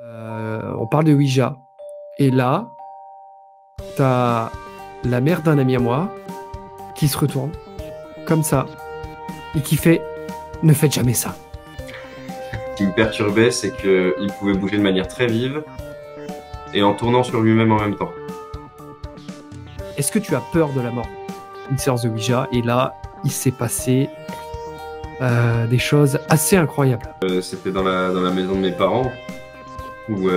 On parle de Ouija. Et là, t'as la mère d'un ami à moi qui se retourne, comme ça, et qui fait « Ne faites jamais ça ». Ce qui me perturbait, c'est qu'il pouvait bouger de manière très vive et en tournant sur lui-même en même temps. Est-ce que tu as peur de la mort? Une séance de Ouija, et là, il s'est passé des choses assez incroyables. C'était dans la maison de mes parents où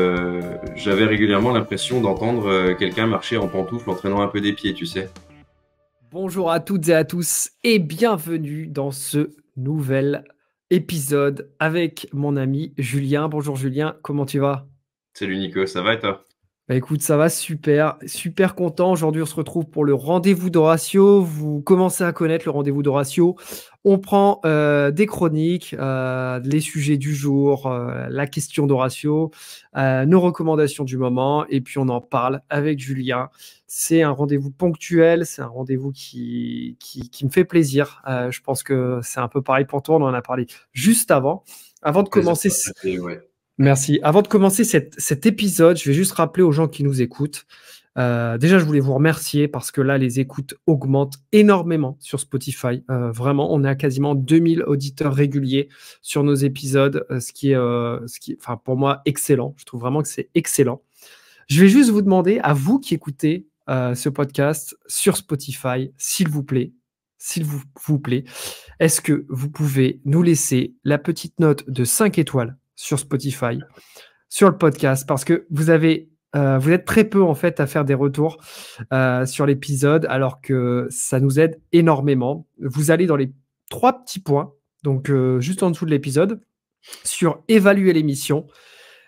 j'avais régulièrement l'impression d'entendre quelqu'un marcher en pantoufles en traînant un peu des pieds, tu sais. Bonjour à toutes et à tous et bienvenue dans ce nouvel épisode avec mon ami Julien. Bonjour Julien, comment tu vas? Salut Nico, ça va et toi? Bah écoute, ça va super, super content. Aujourd'hui, on se retrouve pour le rendez-vous d'Horatio. Vous commencez à connaître le rendez-vous d'Horatio. On prend des chroniques, les sujets du jour, la question d'Horatio, nos recommandations du moment, et puis on en parle avec Julien. C'est un rendez-vous ponctuel, c'est un rendez-vous qui me fait plaisir. Je pense que c'est un peu pareil pour toi, on en a parlé juste avant. Avant de Plaisir commencer, partagé, ouais. merci. Avant de commencer cet épisode, je vais juste rappeler aux gens qui nous écoutent. Déjà, je voulais vous remercier parce que là, les écoutes augmentent énormément sur Spotify. Vraiment, on est à quasiment 2000 auditeurs réguliers sur nos épisodes, enfin, pour moi, excellent. Je trouve vraiment que c'est excellent. Je vais juste vous demander, à vous qui écoutez ce podcast sur Spotify, s'il vous plaît, est-ce que vous pouvez nous laisser la petite note de 5 étoiles sur Spotify, sur le podcast, parce que vous êtes très peu en fait à faire des retours sur l'épisode, alors que ça nous aide énormément. Vous allez dans les 3 petits points, donc juste en dessous de l'épisode, sur évaluer l'émission.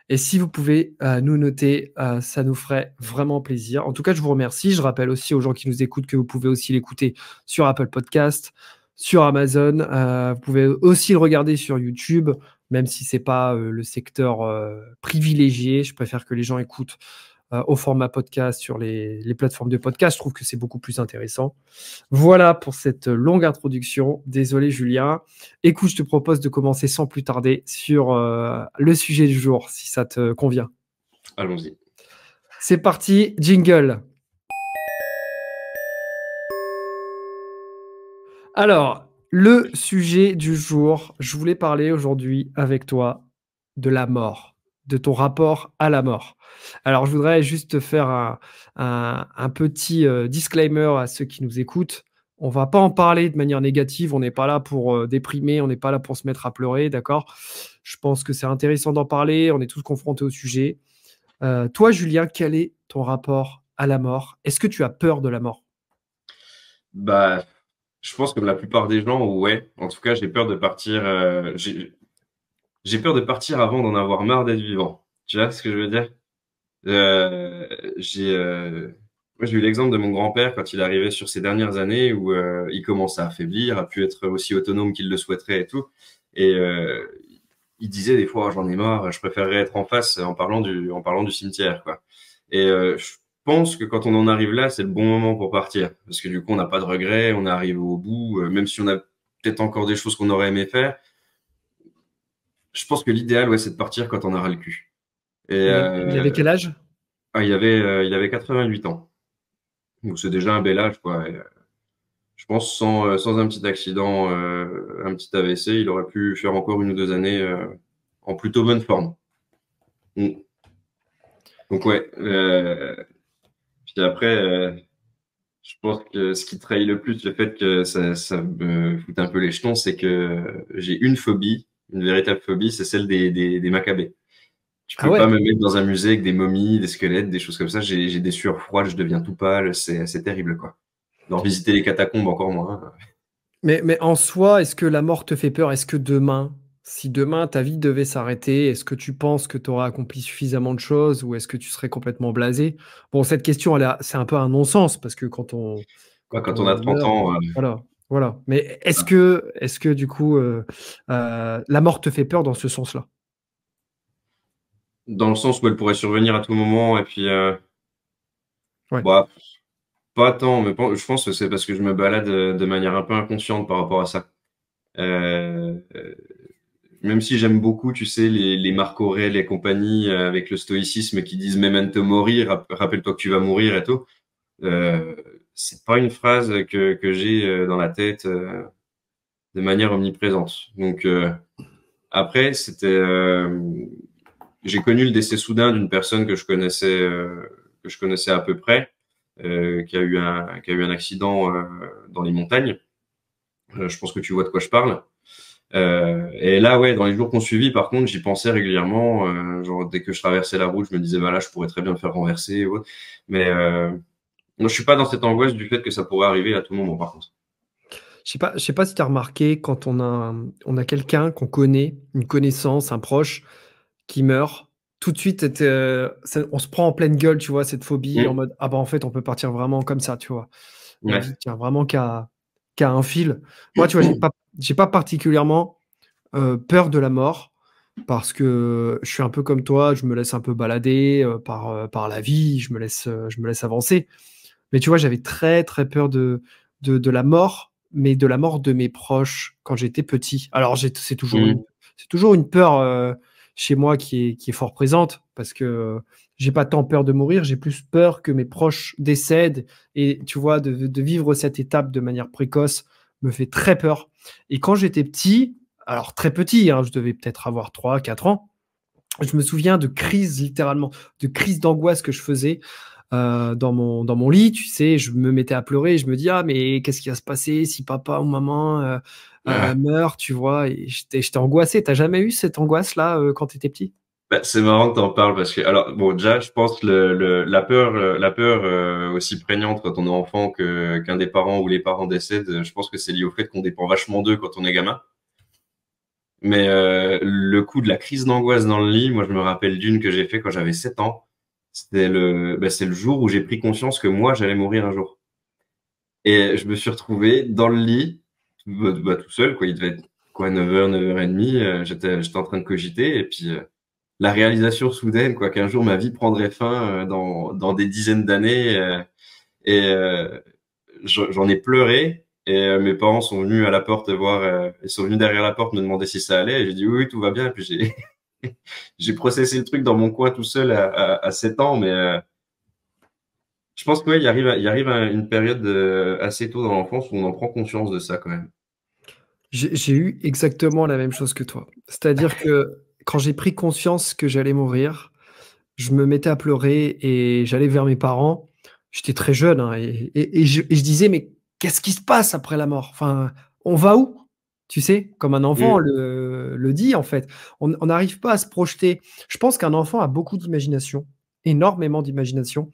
Et si vous pouvez nous noter, ça nous ferait vraiment plaisir. En tout cas, je vous remercie. Je rappelle aussi aux gens qui nous écoutent que vous pouvez aussi l'écouter sur Apple Podcast, sur Amazon. Vous pouvez aussi le regarder sur YouTube, même si c'est pas le secteur privilégié. Je préfère que les gens écoutent au format podcast sur les plateformes de podcast. Je trouve que c'est beaucoup plus intéressant. Voilà pour cette longue introduction. Désolé Julien. Écoute, je te propose de commencer sans plus tarder sur le sujet du jour, si ça te convient. Allons-y. C'est parti, jingle. Alors, le sujet du jour, je voulais parler aujourd'hui avec toi de la mort, de ton rapport à la mort. Alors, je voudrais juste faire un petit disclaimer à ceux qui nous écoutent. On va pas en parler de manière négative, on n'est pas là pour déprimer, on n'est pas là pour se mettre à pleurer, d'accord? Je pense que c'est intéressant d'en parler, on est tous confrontés au sujet. Toi, Julien, quel est ton rapport à la mort? Est-ce que tu as peur de la mort? Bah, je pense comme la plupart des gens, ouais. En tout cas, j'ai peur de partir. J'ai peur de partir avant d'en avoir marre d'être vivant. Tu vois ce que je veux dire? Euh, j'ai Moi, j'ai eu l'exemple de mon grand-père quand il arrivait sur ses dernières années où il commençait à affaiblir, à plus être aussi autonome qu'il le souhaiterait et tout. Et il disait des fois, j'en ai marre, je préférerais être en face en parlant du cimetière, quoi. Et je pense que quand on en arrive là, c'est le bon moment pour partir. Parce que du coup, on n'a pas de regrets, on est arrivé au bout, même si on a peut-être encore des choses qu'on aurait aimé faire. Je pense que l'idéal, ouais, c'est de partir quand on aura le cul. Et Il avait quel âge? il avait 88 ans. Donc c'est déjà un bel âge, quoi. Et, je pense sans un petit accident, un petit AVC, il aurait pu faire encore 1 ou 2 années en plutôt bonne forme. Mm. Donc ouais. Puis après, je pense que ce qui trahit le plus le fait que ça me fout un peu les jetons, c'est que j'ai une phobie, une véritable phobie, c'est celle des macabées. Tu Ah peux pas ouais. me mettre dans un musée avec des momies, des squelettes, des choses comme ça. J'ai des sueurs froides, je deviens tout pâle. C'est terrible, quoi. D'en visiter les catacombes encore moins. Mais en soi, est-ce que la mort te fait peur? Est-ce que demain, si demain ta vie devait s'arrêter, est-ce que tu penses que tu auras accompli suffisamment de choses ou est-ce que tu serais complètement blasé? Bon, cette question, c'est un peu un non-sens parce que Ouais, quand quand on a on 30 meurt, ans, voilà, voilà. Mais est-ce que du coup, la mort te fait peur dans ce sens-là? dans le sens où elle pourrait survenir à tout moment, et puis, Ouais. bah, pas tant, mais je pense que c'est parce que je me balade de manière un peu inconsciente par rapport à ça. Euh, même si j'aime beaucoup, tu sais, les Marc Aurèle et compagnie avec le stoïcisme qui disent Memento mori, rappelle-toi que tu vas mourir et tout. Euh, c'est pas une phrase que j'ai dans la tête de manière omniprésente. Donc après, j'ai connu le décès soudain d'une personne que je connaissais à peu près, qui a eu un accident dans les montagnes. Je pense que tu vois de quoi je parle. Et là, ouais, dans les jours qu'on suivit, par contre, j'y pensais régulièrement. Genre, dès que je traversais la route, je me disais, bah là, je pourrais très bien me faire renverser ou autre. Mais moi, je suis pas dans cette angoisse du fait que ça pourrait arriver à tout moment, par contre. Je sais pas si tu as remarqué, quand on a quelqu'un qu'on connaît, une connaissance, un proche qui meurt, tout de suite, on se prend en pleine gueule, tu vois, cette phobie, en Mm. mode, ah bah en fait, on peut partir vraiment comme ça, tu vois. La Ouais. vie tient vraiment qu'à un fil. Moi, tu vois, j'ai pas particulièrement peur de la mort, parce que je suis un peu comme toi, je me laisse un peu balader par la vie, je me laisse avancer. Mais tu vois, j'avais très très peur de la mort, mais de la mort de mes proches quand j'étais petit. Alors Mm. c'est toujours une peur chez moi qui est fort présente, parce que j'ai pas tant peur de mourir, j'ai plus peur que mes proches décèdent. Et tu vois, de vivre cette étape de manière précoce me fait très peur. Et quand j'étais petit, alors très petit, hein, je devais peut-être avoir 3 4 ans, je me souviens de crises, littéralement, de crises d'angoisse que je faisais dans mon lit, tu sais, je me mettais à pleurer, je me dis, ah, mais qu'est-ce qui va se passer si papa ou maman Ouais. meurt, tu vois, et j'étais angoissé. T'as jamais eu cette angoisse-là quand t'étais petit? Bah, c'est marrant que t'en parles parce que, alors, bon, déjà, je pense que la peur aussi prégnante quand on est enfant qu'un des parents ou les parents décèdent, je pense que c'est lié au fait qu'on dépend vachement d'eux quand on est gamin. Mais le coup de la crise d'angoisse dans le lit, moi, je me rappelle d'une que j'ai fait quand j'avais 7 ans. C'est le jour où j'ai pris conscience que moi, j'allais mourir un jour. Et je me suis retrouvé dans le lit, tout seul, quoi. Il devait être, quoi, 9h, 9h30. J'étais en train de cogiter. Et puis, la réalisation soudaine, quoi, qu'un jour ma vie prendrait fin dans des dizaines d'années. Et j'en ai pleuré. Et mes parents sont venus à la porte voir, ils sont venus derrière la porte me demander si ça allait. Et j'ai dit oui, oui, tout va bien. Et puis j'ai processé le truc dans mon coin tout seul à 7 ans. Mais je pense qu'il il arrive à une période assez tôt dans l'enfance où on en prend conscience de ça quand même. J'ai eu exactement la même chose que toi. C'est-à-dire que quand j'ai pris conscience que j'allais mourir, je me mettais à pleurer et j'allais vers mes parents. J'étais très jeune, hein, et je disais, mais qu'est-ce qui se passe après la mort? Enfin, on va où? Tu sais, comme un enfant Mm, le dit, en fait. On n'arrive pas à se projeter. Je pense qu'un enfant a beaucoup d'imagination, énormément d'imagination,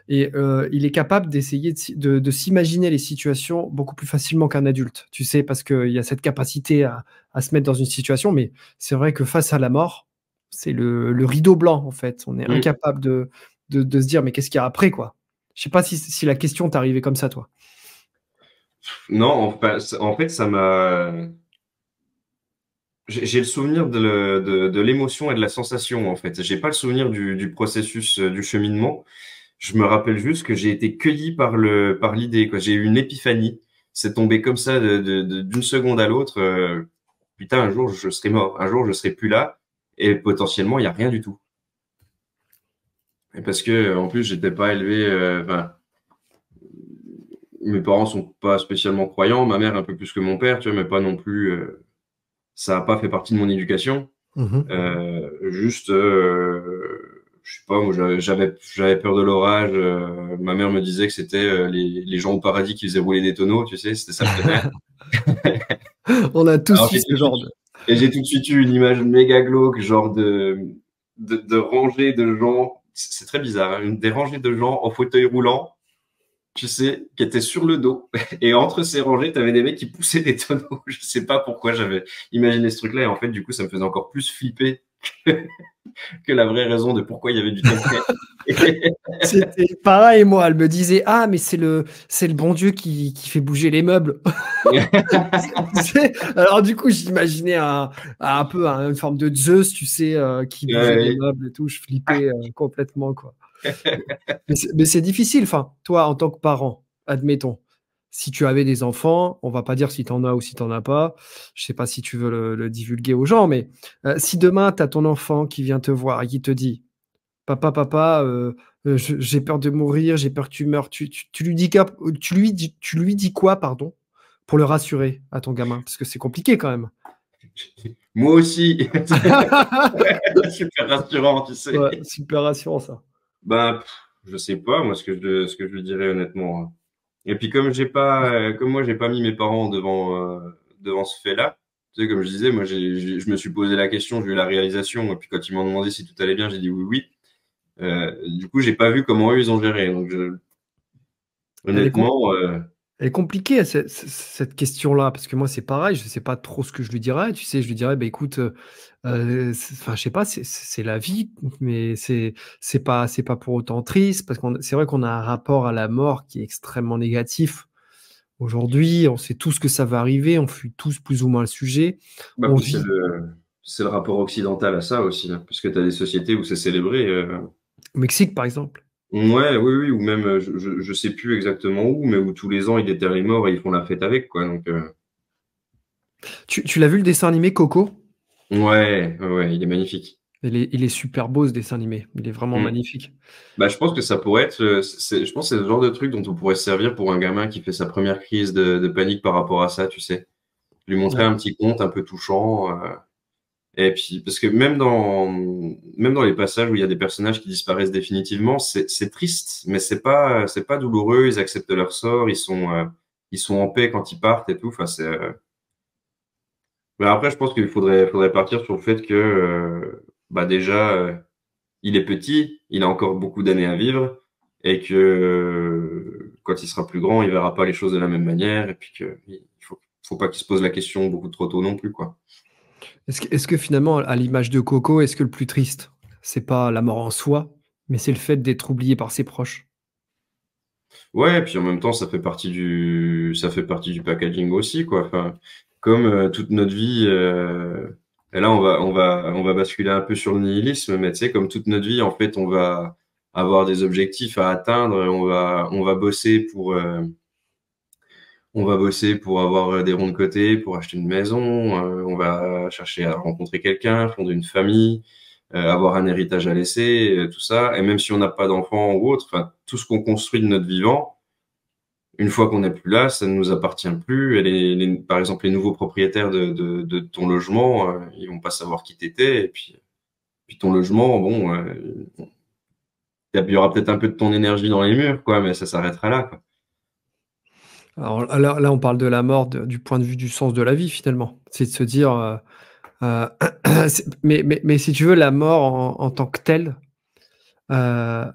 et il est capable d'essayer de s'imaginer les situations beaucoup plus facilement qu'un adulte, tu sais, parce qu'il y a cette capacité à se mettre dans une situation. Mais c'est vrai que face à la mort, c'est le rideau blanc, en fait. On est mm. incapable de se dire, mais qu'est-ce qu'il y a après, quoi? Je sais pas si la question t'est arrivée comme ça, toi. Non, en fait, ça m'a. J'ai le souvenir de l'émotion et de la sensation, en fait. J'ai pas le souvenir du processus, du cheminement. Je me rappelle juste que j'ai été cueilli par l'idée, quoi. J'ai eu une épiphanie. C'est tombé comme ça d'une seconde à l'autre. Putain, un jour, je serai mort. Un jour, je serai plus là. Et potentiellement, il y a rien du tout. Et parce que, en plus, j'étais pas élevé, enfin, mes parents sont pas spécialement croyants. Ma mère un peu plus que mon père, tu vois, mais pas non plus, ça a pas fait partie de mon éducation. Mhm. Juste, je sais pas, moi j'avais peur de l'orage. Ma mère me disait que c'était les gens au paradis qui faisaient rouler des tonneaux, tu sais, c'était ça le tonnerre. On a tous Alors eu ce genre de. j'ai tout de suite eu une image méga glauque, genre de rangées de gens. C'est très bizarre, hein, des rangées de gens en fauteuil roulant, tu sais, qui étaient sur le dos. Et entre ces rangées, t'avais des mecs qui poussaient des tonneaux. Je sais pas pourquoi j'avais imaginé ce truc-là. Et en fait, du coup, ça me faisait encore plus flipper que la vraie raison de pourquoi il y avait du tonnerre. C'était pareil, moi. Elle me disait, ah, mais c'est le bon Dieu qui fait bouger les meubles. Tu sais. Alors du coup, j'imaginais un peu une forme de Zeus, tu sais, qui bougeait les Ouais. meubles et tout. Je flippais complètement, quoi. Mais c'est difficile. Enfin, toi, en tant que parent, admettons, si tu avais des enfants, on va pas dire si tu en as ou si tu en as pas, je sais pas si tu veux le divulguer aux gens, mais si demain tu as ton enfant qui vient te voir et qui te dit: «Papa, j'ai peur de mourir, j'ai peur que tu meures», tu lui dis tu lui dis quoi, pardon, pour le rassurer à ton gamin? Parce que c'est compliqué quand même. Moi aussi, super rassurant, tu sais. Ouais, super rassurant ça. Ben, je sais pas, moi, ce que je lui dirais honnêtement, hein. Et puis comme j'ai pas, comme moi j'ai pas mis mes parents devant ce fait-là, tu sais, comme je disais, moi je me suis posé la question, j'ai eu la réalisation, et puis quand ils m'ont demandé si tout allait bien, j'ai dit oui, oui. Du coup, j'ai pas vu comment eux ils ont géré. Donc Elle est com honnêtement, Elle est compliquée cette question-là, parce que moi, c'est pareil, je ne sais pas trop ce que je lui dirais. Tu sais, je lui dirais: «Bah, écoute, enfin, je sais pas, c'est la vie, mais c'est pas pour autant triste», parce c'est vrai qu'on a un rapport à la mort qui est extrêmement négatif. Aujourd'hui, on sait tous que ça va arriver, on fuit tous plus ou moins le sujet. bah On puis vit c'est le rapport occidental à ça aussi, hein, parce que tu as des sociétés où c'est célébré. au Mexique, par exemple. Ouais, oui, oui, ou même je sais plus exactement où, mais où tous les ans ils déterrent les morts et ils font la fête avec, quoi. Donc Tu l'as vu le dessin animé Coco? ouais, ouais, ouais, il est magnifique. Il est super beau ce dessin animé, il est vraiment Mm. magnifique. Bah, je pense que ça pourrait être, je pense que c'est le genre de truc dont on pourrait se servir pour un gamin qui fait sa première crise de panique par rapport à ça, tu sais. Lui montrer Ouais. un petit conte un peu touchant. Et puis, parce que même dans les passages où il y a des personnages qui disparaissent définitivement, c'est triste, mais c'est pas douloureux. Ils acceptent leur sort, ils sont en paix quand ils partent et tout. Enfin, mais après, je pense faudrait partir sur le fait que, bah déjà, il est petit, il a encore beaucoup d'années à vivre, et que quand il sera plus grand, il verra pas les choses de la même manière, et puis que faut pas qu'il se pose la question beaucoup trop tôt non plus, quoi. Est-ce que finalement, à l'image de Coco, est-ce que le plus triste, c'est pas la mort en soi, mais c'est le fait d'être oublié par ses proches? Ouais, et puis en même temps, ça fait partie du packaging aussi, quoi. Enfin, comme toute notre vie, et là, on va basculer un peu sur le nihilisme, mais tu sais, comme toute notre vie, en fait, on va avoir des objectifs à atteindre, on va bosser pour avoir des ronds de côté, pour acheter une maison, on va chercher à rencontrer quelqu'un, fonder une famille, avoir un héritage à laisser, tout ça. Et même si on n'a pas d'enfants ou autre, enfin, tout ce qu'on construit de notre vivant, une fois qu'on n'est plus là, ça ne nous appartient plus. Et par exemple, les nouveaux propriétaires de ton logement, ils vont pas savoir qui t'étais. Et puis ton logement, bon, il y aura peut-être un peu de ton énergie dans les murs, quoi, mais ça s'arrêtera là, quoi. Alors là, on parle de la mort du point de vue du sens de la vie, finalement. C'est de se dire, heu, mais si tu veux, la mort en tant que telle, heu,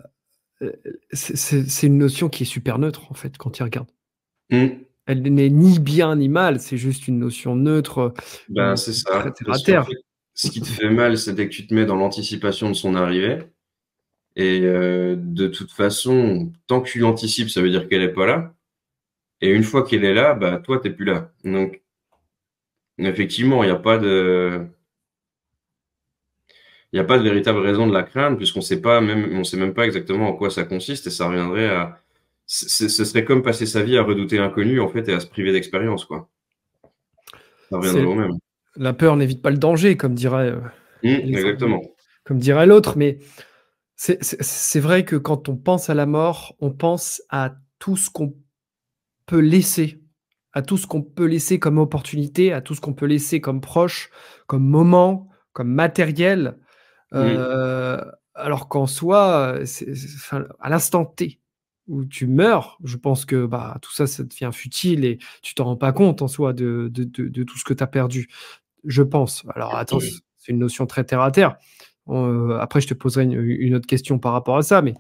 c'est une notion qui est super neutre, en fait, quand tu y regardes. Mm. Elle n'est ni bien ni mal, c'est juste une notion neutre, une Ben, c'est notion très ça. terre à Parce qu'en terre. fait, ce qui te fait mal, c'est dès que tu te mets dans l'anticipation de son arrivée. Et de toute façon, tant que tu l'anticipes, ça veut dire qu'elle est pas là. Et une fois qu'elle est là, bah toi, t'es plus là. Donc, effectivement, il y a pas de véritable raison de la craindre, puisqu'on sait pas même, on sait même pas exactement en quoi ça consiste, et ça reviendrait à, ce serait comme passer sa vie à redouter l'inconnu, en fait, et à se priver d'expérience, quoi. Ça reviendrait C'est au même. la peur n'évite pas le danger, l'exemple de Exactement. comme dirait l'autre, mais c'est vrai que quand on pense à la mort, on pense à tout ce qu'on peut laisser, à tout ce qu'on peut laisser comme opportunité, à tout ce qu'on peut laisser comme proche, comme moment, comme matériel, Mm. heu, alors qu'en soi, enfin, à l'instant T où tu meurs, je pense que, bah, tout ça, ça devient futile et tu t'en rends pas compte en soi de tout ce que tu as perdu. Je pense. Alors attends, c'est une notion très terre à terre. Après je te poserai une autre question par rapport à ça, mais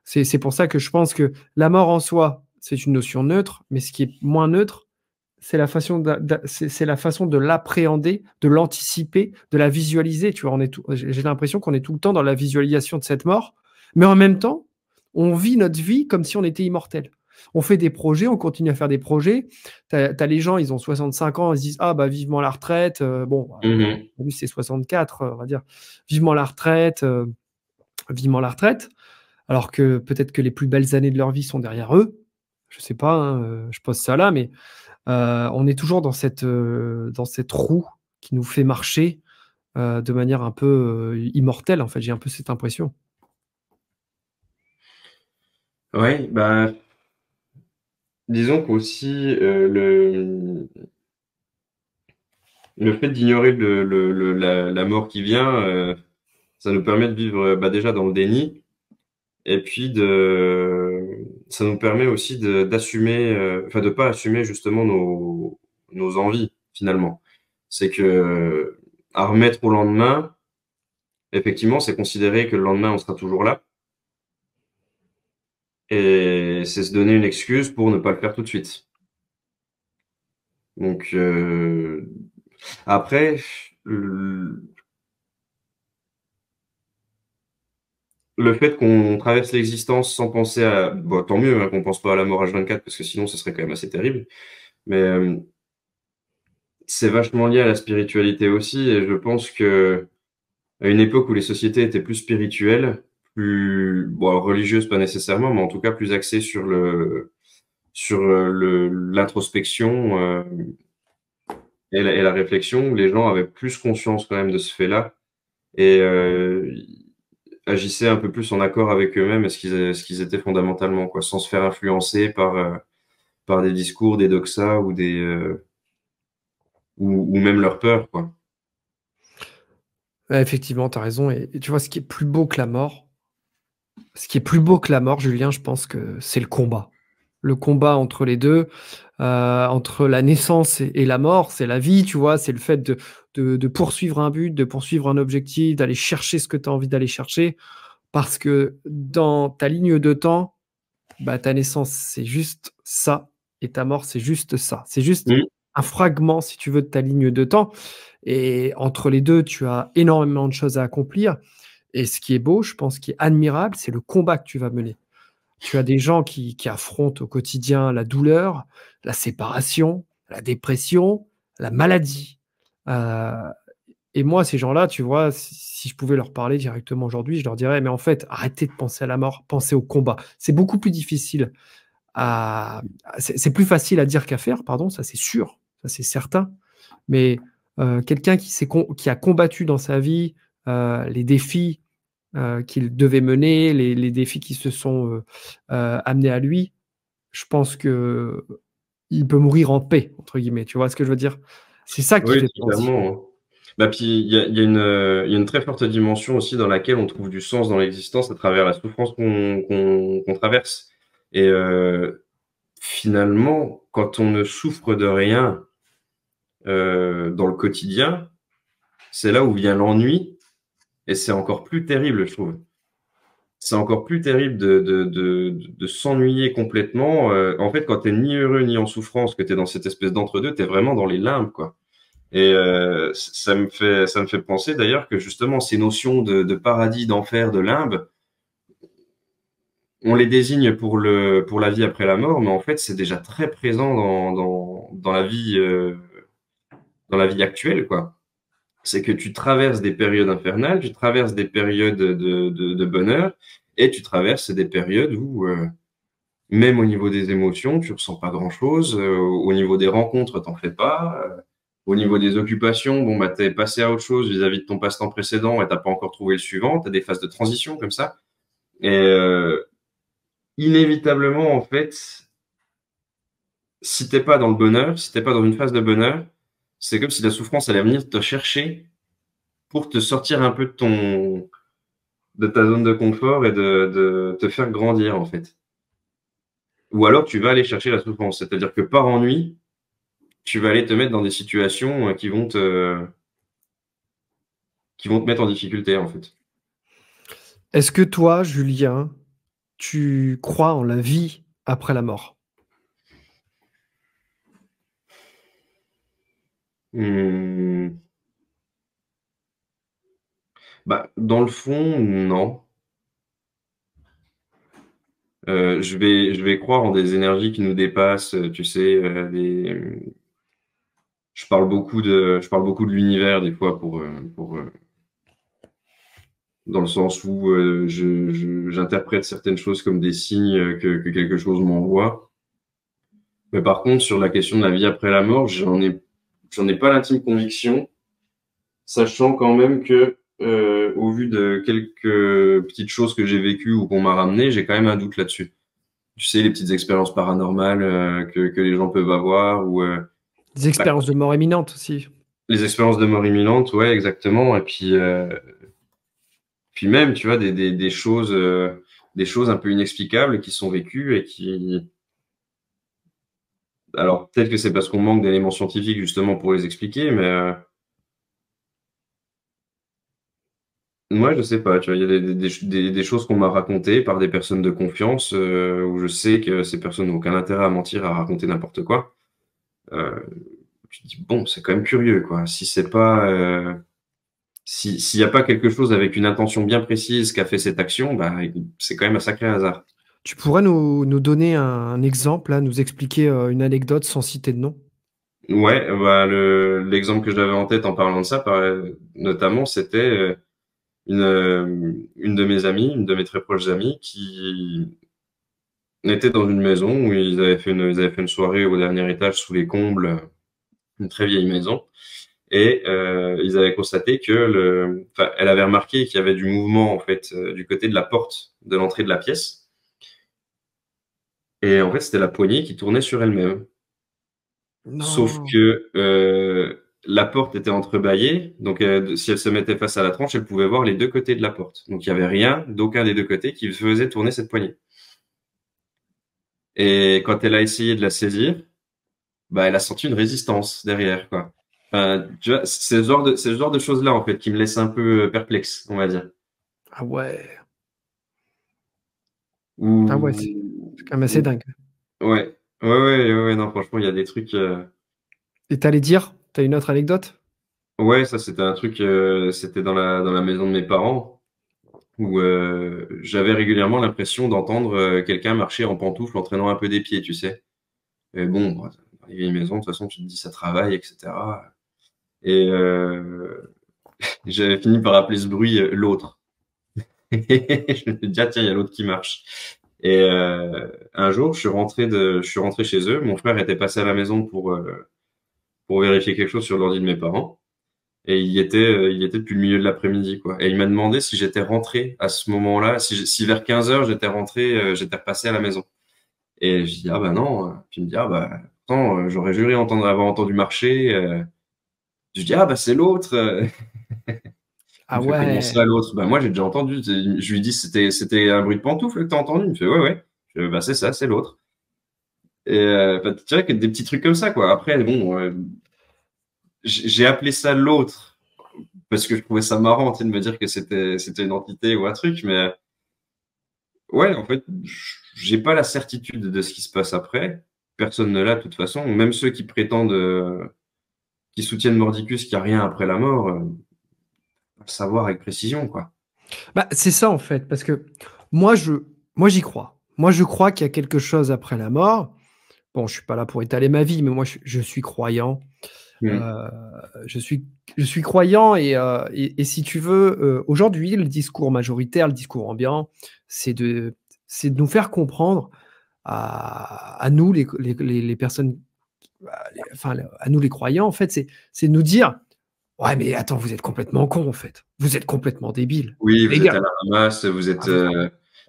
c'est pour ça que je pense que la mort en soi, c'est une notion neutre, mais ce qui est moins neutre, c'est la façon de l'appréhender, de l'anticiper, de la visualiser, tu vois? J'ai l'impression qu'on est tout le temps dans la visualisation de cette mort, mais en même temps, on vit notre vie comme si on était immortel. On fait des projets, on continue à faire des projets. Tu as les gens, ils ont 65 ans, ils se disent: «Ah bah, vivement la retraite», bon, Mhm. lui c'est 64, on va dire. Vivement la retraite, vivement la retraite, alors que peut-être que les plus belles années de leur vie sont derrière eux. Je sais pas, hein, je pose ça là, mais on est toujours dans cette roue qui nous fait marcher de manière un peu immortelle, en fait. J'ai un peu cette impression. Ouais, bah, disons qu'aussi le fait d'ignorer la mort qui vient, ça nous permet de vivre bah, déjà dans le déni, et puis ça nous permet aussi d'assumer, enfin de pas assumer justement nos envies finalement. C'est que à remettre au lendemain, effectivement, c'est considérer que le lendemain on sera toujours là, et c'est se donner une excuse pour ne pas le faire tout de suite. Donc après, le fait qu'on traverse l'existence sans penser à, bon, tant mieux hein, qu'on pense pas à la mort H24 parce que sinon ce serait quand même assez terrible. Mais c'est vachement lié à la spiritualité aussi, et je pense que à une époque où les sociétés étaient plus spirituelles, plus bon, religieuses pas nécessairement, mais en tout cas plus axées sur l'introspection et la réflexion, les gens avaient plus conscience quand même de ce fait-là et agissaient un peu plus en accord avec eux-mêmes et ce qu'ils étaient fondamentalement, quoi, sans se faire influencer par des discours, des doxas ou même leur peur, quoi. Ouais, effectivement, tu as raison et tu vois, ce qui est plus beau que la mort, Julien, je pense que c'est le combat. Le combat entre les 2, entre la naissance et la mort, c'est la vie, tu vois? C'est le fait de poursuivre un but, de poursuivre un objectif, d'aller chercher ce que tu as envie d'aller chercher. Parce que dans ta ligne de temps, bah, ta naissance, c'est juste ça et ta mort, c'est juste ça. C'est juste Mmh. un fragment, si tu veux, de ta ligne de temps et entre les 2, tu as énormément de choses à accomplir et ce qui est beau, je pense, qui est admirable, c'est le combat que tu vas mener. Tu as des gens qui affrontent au quotidien la douleur, la séparation, la dépression, la maladie. Heu et moi, ces gens-là, tu vois, si je pouvais leur parler directement aujourd'hui, je leur dirais: «Mais en fait, arrêtez de penser à la mort, pensez au combat». C'est beaucoup plus difficile c'est plus facile à dire qu'à faire, pardon, ça c'est sûr, ça c'est certain. Mais, quelqu'un qui a combattu dans sa vie, les défis, qu'il devait mener, les défis qui se sont, amenés à lui, je pense que il peut «mourir en paix» entre guillemets, tu vois ce que je veux dire? C'est ça qui Oui, fait peur aussi. totalement, hein. Bah, puis il y a une très forte dimension aussi dans laquelle on trouve du sens dans l'existence à travers la souffrance qu'on traverse. Et finalement, quand on ne souffre de rien dans le quotidien, c'est là où vient l'ennui, et c'est encore plus terrible, je trouve. C'est encore plus terrible de s'ennuyer complètement. En fait, quand t'es ni heureux ni en souffrance, que t'es dans cette espèce d'entre-deux, t'es vraiment dans les limbes, quoi. Et ça me fait penser d'ailleurs que justement ces notions de paradis, d'enfer, de limbe, on les désigne pour la vie après la mort, mais en fait c'est déjà très présent dans la vie actuelle, quoi. C'est que tu traverses des périodes infernales, tu traverses des périodes de bonheur, et tu traverses des périodes où même au niveau des émotions, tu ressens pas grand-chose. Au niveau des rencontres, t'en fais pas. Au niveau des occupations, bon, bah, t'es passé à autre chose vis-à-vis de ton passe-temps précédent et t'as pas encore trouvé le suivant. T'as des phases de transition comme ça. Et inévitablement, en fait, si t'es pas dans le bonheur, si t'es pas dans une phase de bonheur, c'est comme si la souffrance allait venir te chercher pour te sortir un peu de ta zone de confort et de te faire grandir, en fait. Ou alors tu vas aller chercher la souffrance. C'est-à-dire que par ennui, tu vas aller te mettre dans des situations qui vont te mettre en difficulté, en fait. Est-ce que toi, Julien, tu crois en la vie après la mort? Mmh, bah, dans le fond, non. Je vais croire en des énergies qui nous dépassent, tu sais, je parle beaucoup de l'univers des fois dans le sens où j'interprète certaines choses comme des signes que quelque chose m'envoie. Mais par contre, sur la question de la vie après la mort, j'en ai pas l'intime conviction, sachant quand même que, au vu de quelques petites choses que j'ai vécues ou qu'on m'a ramené, j'ai quand même un doute là-dessus. Tu sais, les petites expériences paranormales que les gens peuvent avoir ou Des bah, expériences de mort imminente aussi. les expériences de mort imminente, ouais, exactement. Et puis même, tu vois, des choses un peu inexplicables qui sont vécues et qui, alors peut-être que c'est parce qu'on manque d'éléments scientifiques justement pour les expliquer, mais moi, je sais pas, tu vois, il y a des choses qu'on m'a racontées par des personnes de confiance où je sais que ces personnes n'ont aucun intérêt à mentir, à raconter n'importe quoi. Euh, tu te dis, bon, c'est quand même curieux, quoi. Si c'est pas, s'il y a pas quelque chose avec une intention bien précise qui a fait cette action, bah, c'est quand même un sacré hasard. Tu pourrais nous donner un exemple, là, nous expliquer une anecdote sans citer de nom? Ouais, bah, l'exemple que j'avais en tête en parlant de ça, notamment, c'était une de mes amies, une de mes très proches amies, qui était dans une maison où ils avaient fait une soirée au dernier étage sous les combles, une très vieille maison. Et ils avaient constaté que enfin, elle avait remarqué qu'il y avait du mouvement en fait du côté de la porte de l'entrée de la pièce. Et en fait, c'était la poignée qui tournait sur elle-même. Sauf Non. que la porte était entrebâillée, donc si elle se mettait face à la tranche, elle pouvait voir les deux côtés de la porte. Donc il y avait rien d'aucun des deux côtés qui faisait tourner cette poignée. Et quand elle a essayé de la saisir, bah elle a senti une résistance derrière, quoi. Enfin, tu vois, c'est ce genre de choses-là en fait qui me laisse un peu perplexe, on va dire. Ah ouais. Ah ouais, c'est quand même assez Ou- dingue. ouais, ouais, non, franchement, il y a des trucs. Et t'allais dire, t'as une autre anecdote? Ouais, ça c'était un truc, c'était dans la maison de mes parents où j'avais régulièrement l'impression d'entendre quelqu'un marcher en pantoufles en traînant un peu des pieds, tu sais. Et bon, dans les vieilles maisons, de toute façon, tu te dis ça travaille, etc. Et j'avais fini par appeler ce bruit l'autre. Je me suis dit, ah, tiens, il y a l'autre qui marche. Et un jour, je suis rentré chez eux. Mon frère était passé à la maison pour vérifier quelque chose sur l'ordi de mes parents. Et il y était depuis le milieu de l'après-midi, quoi. Et il m'a demandé si j'étais rentré à ce moment-là, si vers 15 heures j'étais rentré, j'étais repassé à la maison. Et je dis, ah bah non. Puis il me dit, ah bah, attends, j'aurais juré avoir entendu marcher. Je dis, ah bah c'est l'autre. Il Ah me fait, comment ouais. ça l'autre? Bah moi j'ai déjà entendu. Je lui dis, c'était un bruit de pantoufle que t'as entendu? Il me fait, ouais, ouais. Je fais, bah c'est ça, c'est l'autre. Et bah, tu vois que des petits trucs comme ça, quoi. Après, bon, j'ai appelé ça l'autre parce que je trouvais ça marrant, tu sais, de me dire que c'était une entité ou un truc, mais ouais, en fait, j'ai pas la certitude de ce qui se passe après. Personne ne l'a de toute façon. Même ceux qui prétendent, qui soutiennent Mordicus qu'il n'y a rien après la mort, faut le savoir avec précision, quoi. Bah, c'est ça en fait, parce que moi, je, moi j'y crois. Moi, je crois qu'il y a quelque chose après la mort. Bon, je suis pas là pour étaler ma vie, mais moi, je suis croyant. Mm. Euh, je suis, je suis croyant et si tu veux, aujourd'hui, le discours majoritaire, le discours ambiant, c'est c'est de nous faire comprendre à nous, les personnes, enfin, à nous les croyants, en fait, c'est de nous dire, ouais, mais attends, vous êtes complètement con, en fait. Vous êtes complètement débile. Oui, Les vous êtes à gars, la ramasse, ah,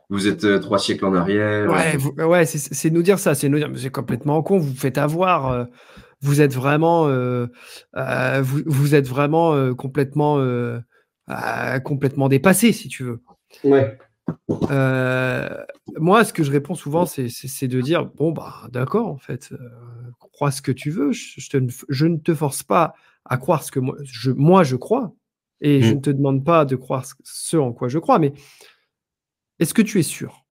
vous êtes 3 siècles en arrière. ouais, ouais, c'est de nous dire ça, c'est de nous dire, mais c'est complètement con, vous vous faites avoir. Vous êtes vraiment, vous êtes vraiment complètement dépassé, si tu veux. Ouais. Moi, ce que je réponds souvent, c'est de dire, bon, bah, d'accord, en fait, crois ce que tu veux, je ne te force pas à croire ce que moi, je crois, et je Mm. ne te demande pas de croire ce en quoi je crois, mais est-ce que tu es sûr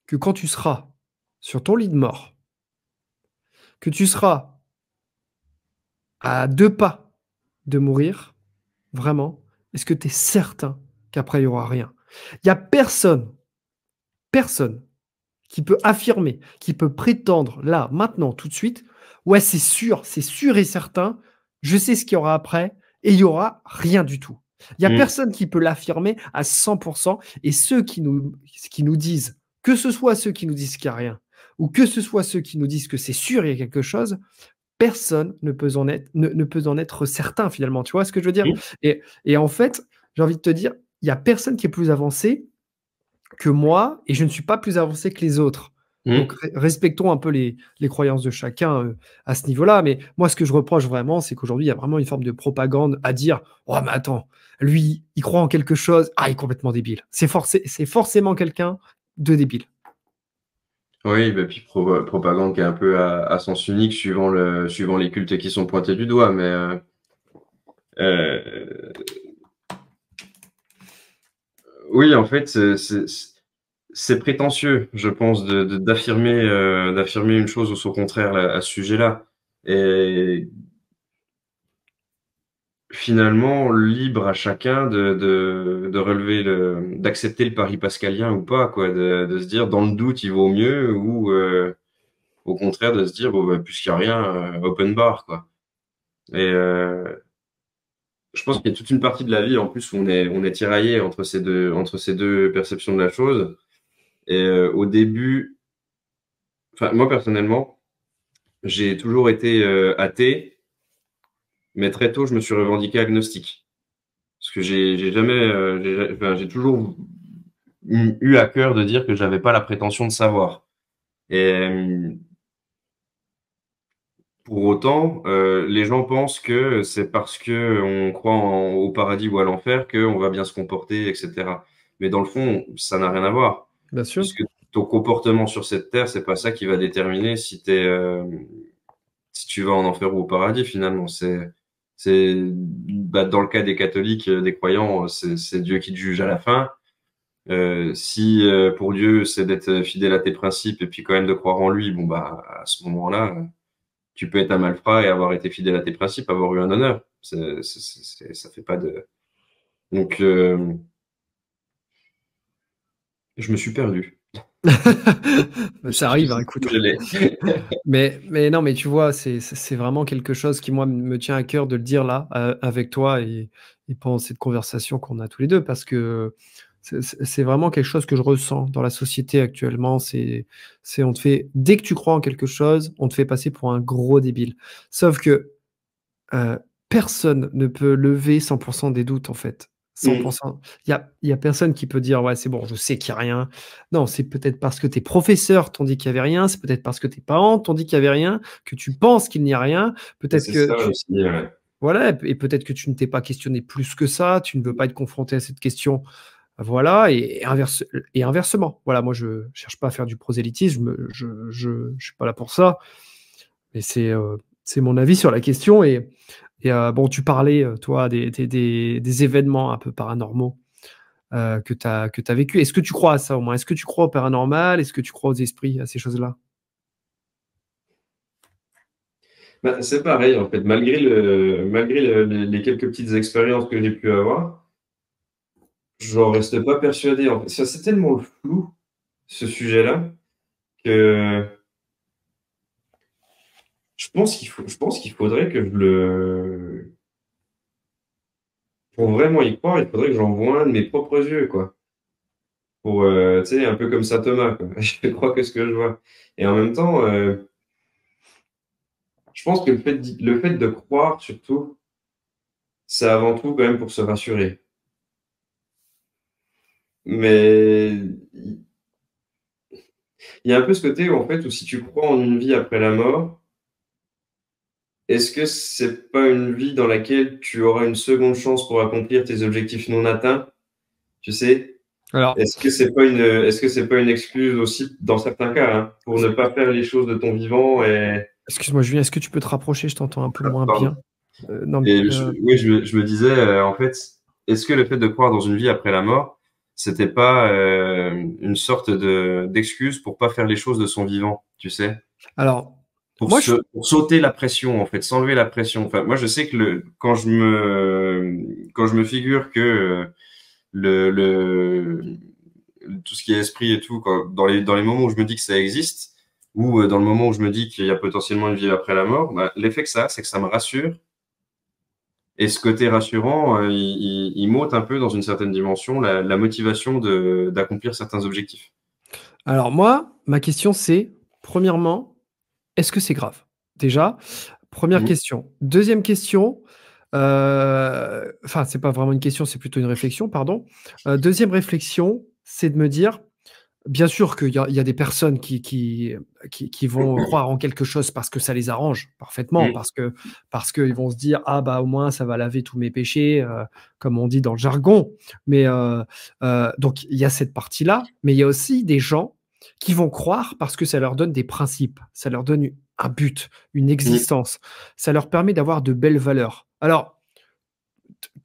que quand tu seras sur ton lit de mort, que tu seras à 2 pas de mourir, vraiment, est-ce que tu es certain qu'après, il n'y aura rien? Il n'y a personne qui peut affirmer, qui peut prétendre là, maintenant, tout de suite, ouais, c'est sûr et certain, je sais ce qu'il y aura après, et il n'y aura rien du tout. Il n'y a Mm. personne qui peut l'affirmer à 100%, et ceux qui nous disent, que ce soit ceux qui nous disent qu'il n'y a rien, ou que ce soit ceux qui nous disent que c'est sûr, il y a quelque chose, personne ne peut en être certain finalement. Tu vois ce que je veux dire? Mmh. Et en fait, j'ai envie de te dire, il y a personne qui est plus avancé que moi et je ne suis pas plus avancé que les autres. Donc Mmh. respectons un peu les croyances de chacun, à ce niveau-là. Mais moi, ce que je reproche vraiment, c'est qu'aujourd'hui, il y a vraiment une forme de propagande à dire: «Oh mais attends, lui, il croit en quelque chose, ah, il est complètement débile». C'est forcément quelqu'un de débile. Oui, bah, puis propagande qui est un peu à sens unique suivant les cultes qui sont pointés du doigt, mais heu, oui, en fait, c'est prétentieux, je pense, d'affirmer une chose ou son contraire là, à ce sujet-là et finalement, libre à chacun de relever d'accepter le pari pascalien ou pas, quoi, de se dire dans le doute, il vaut mieux ou au contraire de se dire bon, bah, puisqu'il y a rien, open bar, quoi. Et je pense qu'il y a toute une partie de la vie en plus où on est tiraillé entre ces deux perceptions de la chose. Et au début, enfin moi personnellement, j'ai toujours été athée, mais très tôt je me suis revendiqué agnostique. Parce que j'ai jamais, enfin, j'ai toujours eu à cœur de dire que j'avais pas la prétention de savoir. Et pour autant, les gens pensent que c'est parce que on croit au paradis ou à l'enfer qu'on va bien se comporter, etc. Mais dans le fond, ça n'a rien à voir, Bien sûr. puisque ton comportement sur cette terre, c'est pas ça qui va déterminer si tu vas en enfer ou au paradis. Finalement, bah, dans le cas des catholiques, des croyants, c'est Dieu qui te juge à la fin. Si pour Dieu, c'est d'être fidèle à tes principes et puis quand même de croire en lui, bon bah à ce moment-là, tu peux être un malfrat et avoir été fidèle à tes principes, avoir eu un honneur. Ça fait pas de. Donc je me suis perdu. Bah, Je ça sais arrive, hein, plus où écoute. j'allais. Mais non, mais tu vois, c'est vraiment quelque chose qui, moi, me tient à cœur de le dire là, avec toi et pendant cette conversation qu'on a tous les 2 parce que c'est vraiment quelque chose que je ressens dans la société actuellement. C'est on te fait dès que tu crois en quelque chose, on te fait passer pour un gros débile. Sauf que, personne ne peut lever 100 des doutes, en fait. Mmh. 100. Il y a personne qui peut dire: «Ouais, c'est bon, je sais qu'il y a rien». Non, c'est peut-être parce que tes professeurs t'ont dit qu'il y avait rien, c'est peut-être parce que tes parents t'ont dit qu'il y avait rien, que tu penses qu'il n'y a rien. Peut-être C'est que ça tu aussi, ouais. voilà et peut-être que tu ne t'es pas questionné plus que ça, tu ne veux pas être confronté à cette question. Voilà et inversement. Voilà, moi, je cherche pas à faire du prosélytisme, je suis pas là pour ça, mais c'est mon avis sur la question et bon, tu parlais, toi, des événements un peu paranormaux, que tu as vécu. Est-ce que tu crois à ça au moins? Est-ce que tu crois au paranormal? Est-ce que tu crois aux esprits, à ces choses-là? Bah, c'est pareil en fait, malgré les quelques petites expériences que j'ai pu avoir, j'en reste pas persuadé en fait. Ça, c'est tellement flou, ce sujet-là, que je pense qu'il faudrait que pour vraiment y croire, il faudrait que j'en voie un de mes propres yeux, quoi. Pour, tu sais, un peu comme saint Thomas, quoi. Je crois que ce que je vois. Et en même temps, je pense que le fait de croire surtout, c'est avant tout quand même pour se rassurer. Mais il y a un peu ce côté où en fait, où si tu crois en une vie après la mort, est-ce que c'est pas une vie dans laquelle tu auras une seconde chance pour accomplir tes objectifs non atteints? Tu sais? Alors, Est-ce que c'est pas une excuse aussi, dans certains cas, hein, pour ne pas faire les choses de ton vivant et excuse-moi Julien, est-ce que tu peux te rapprocher? Je t'entends un peu moins pardon. bien. Non, Et oui, je me disais, en fait, est-ce que le fait de croire dans une vie après la mort, c'était pas une sorte d'excuse pour pas faire les choses de son vivant, tu sais? alors, Pour moi, je pour sauter la pression, en fait, s'enlever la pression. Enfin, moi, je sais que quand je me figure que le tout ce qui est esprit et tout, dans les moments où je me dis que ça existe, ou dans le moment où je me dis qu'il y a potentiellement une vie après la mort, bah, l'effet que ça a, c'est que ça me rassure. Et ce côté rassurant, il m'ôte un peu dans une certaine dimension la motivation d'accomplir certains objectifs. alors moi, ma question c'est Premièrement, est-ce que c'est grave? Déjà, première Mmh. question. Deuxième question, enfin, c'est pas vraiment une question, c'est plutôt une réflexion, pardon. 2e réflexion, c'est de me dire, bien sûr qu'il y a des personnes qui vont croire en quelque chose parce que ça les arrange parfaitement, Mmh. parce qu'ils vont se dire: «Ah bah, au moins ça va laver tous mes péchés», comme on dit dans le jargon. Mais, donc il y a cette partie-là, mais il y a aussi des gens qui vont croire parce que ça leur donne des principes, ça leur donne un but, une Mmh. existence. Ça leur permet d'avoir de belles valeurs. Alors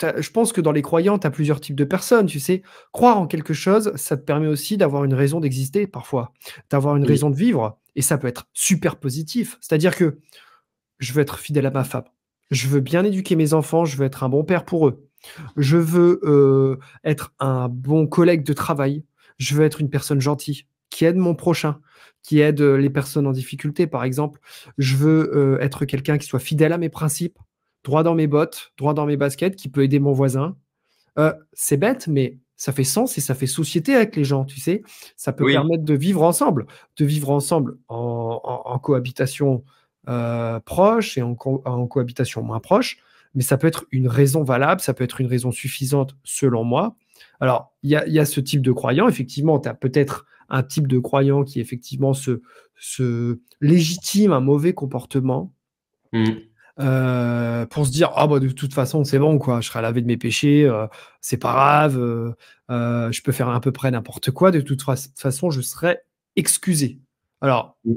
je pense que dans les croyants, tu as plusieurs types de personnes, tu sais. Croire en quelque chose, ça te permet aussi d'avoir une raison d'exister parfois, d'avoir une Oui. raison de vivre, et ça peut être super positif. C'est-à-dire que je veux être fidèle à ma femme, je veux bien éduquer mes enfants, je veux être un bon père pour eux, je veux être un bon collègue de travail, je veux être une personne gentille, qui aide mon prochain, qui aide les personnes en difficulté, par exemple. Je veux être quelqu'un qui soit fidèle à mes principes, droit dans mes bottes, droit dans mes baskets, qui peut aider mon voisin. C'est bête, mais ça fait sens et ça fait société avec les gens, tu sais? Ça peut Oui. permettre de vivre ensemble en cohabitation, proche et en cohabitation moins proche, mais ça peut être une raison valable, ça peut être une raison suffisante selon moi. Alors, il y a ce type de croyant, effectivement, tu as peut-être un type de croyant qui effectivement se légitime un mauvais comportement, Mmh. pour se dire: «Ah bah, de toute façon, c'est bon quoi, je serai lavé de mes péchés, c'est pas grave, je peux faire à peu près n'importe quoi, de toute façon, je serai excusé». Alors, Mmh.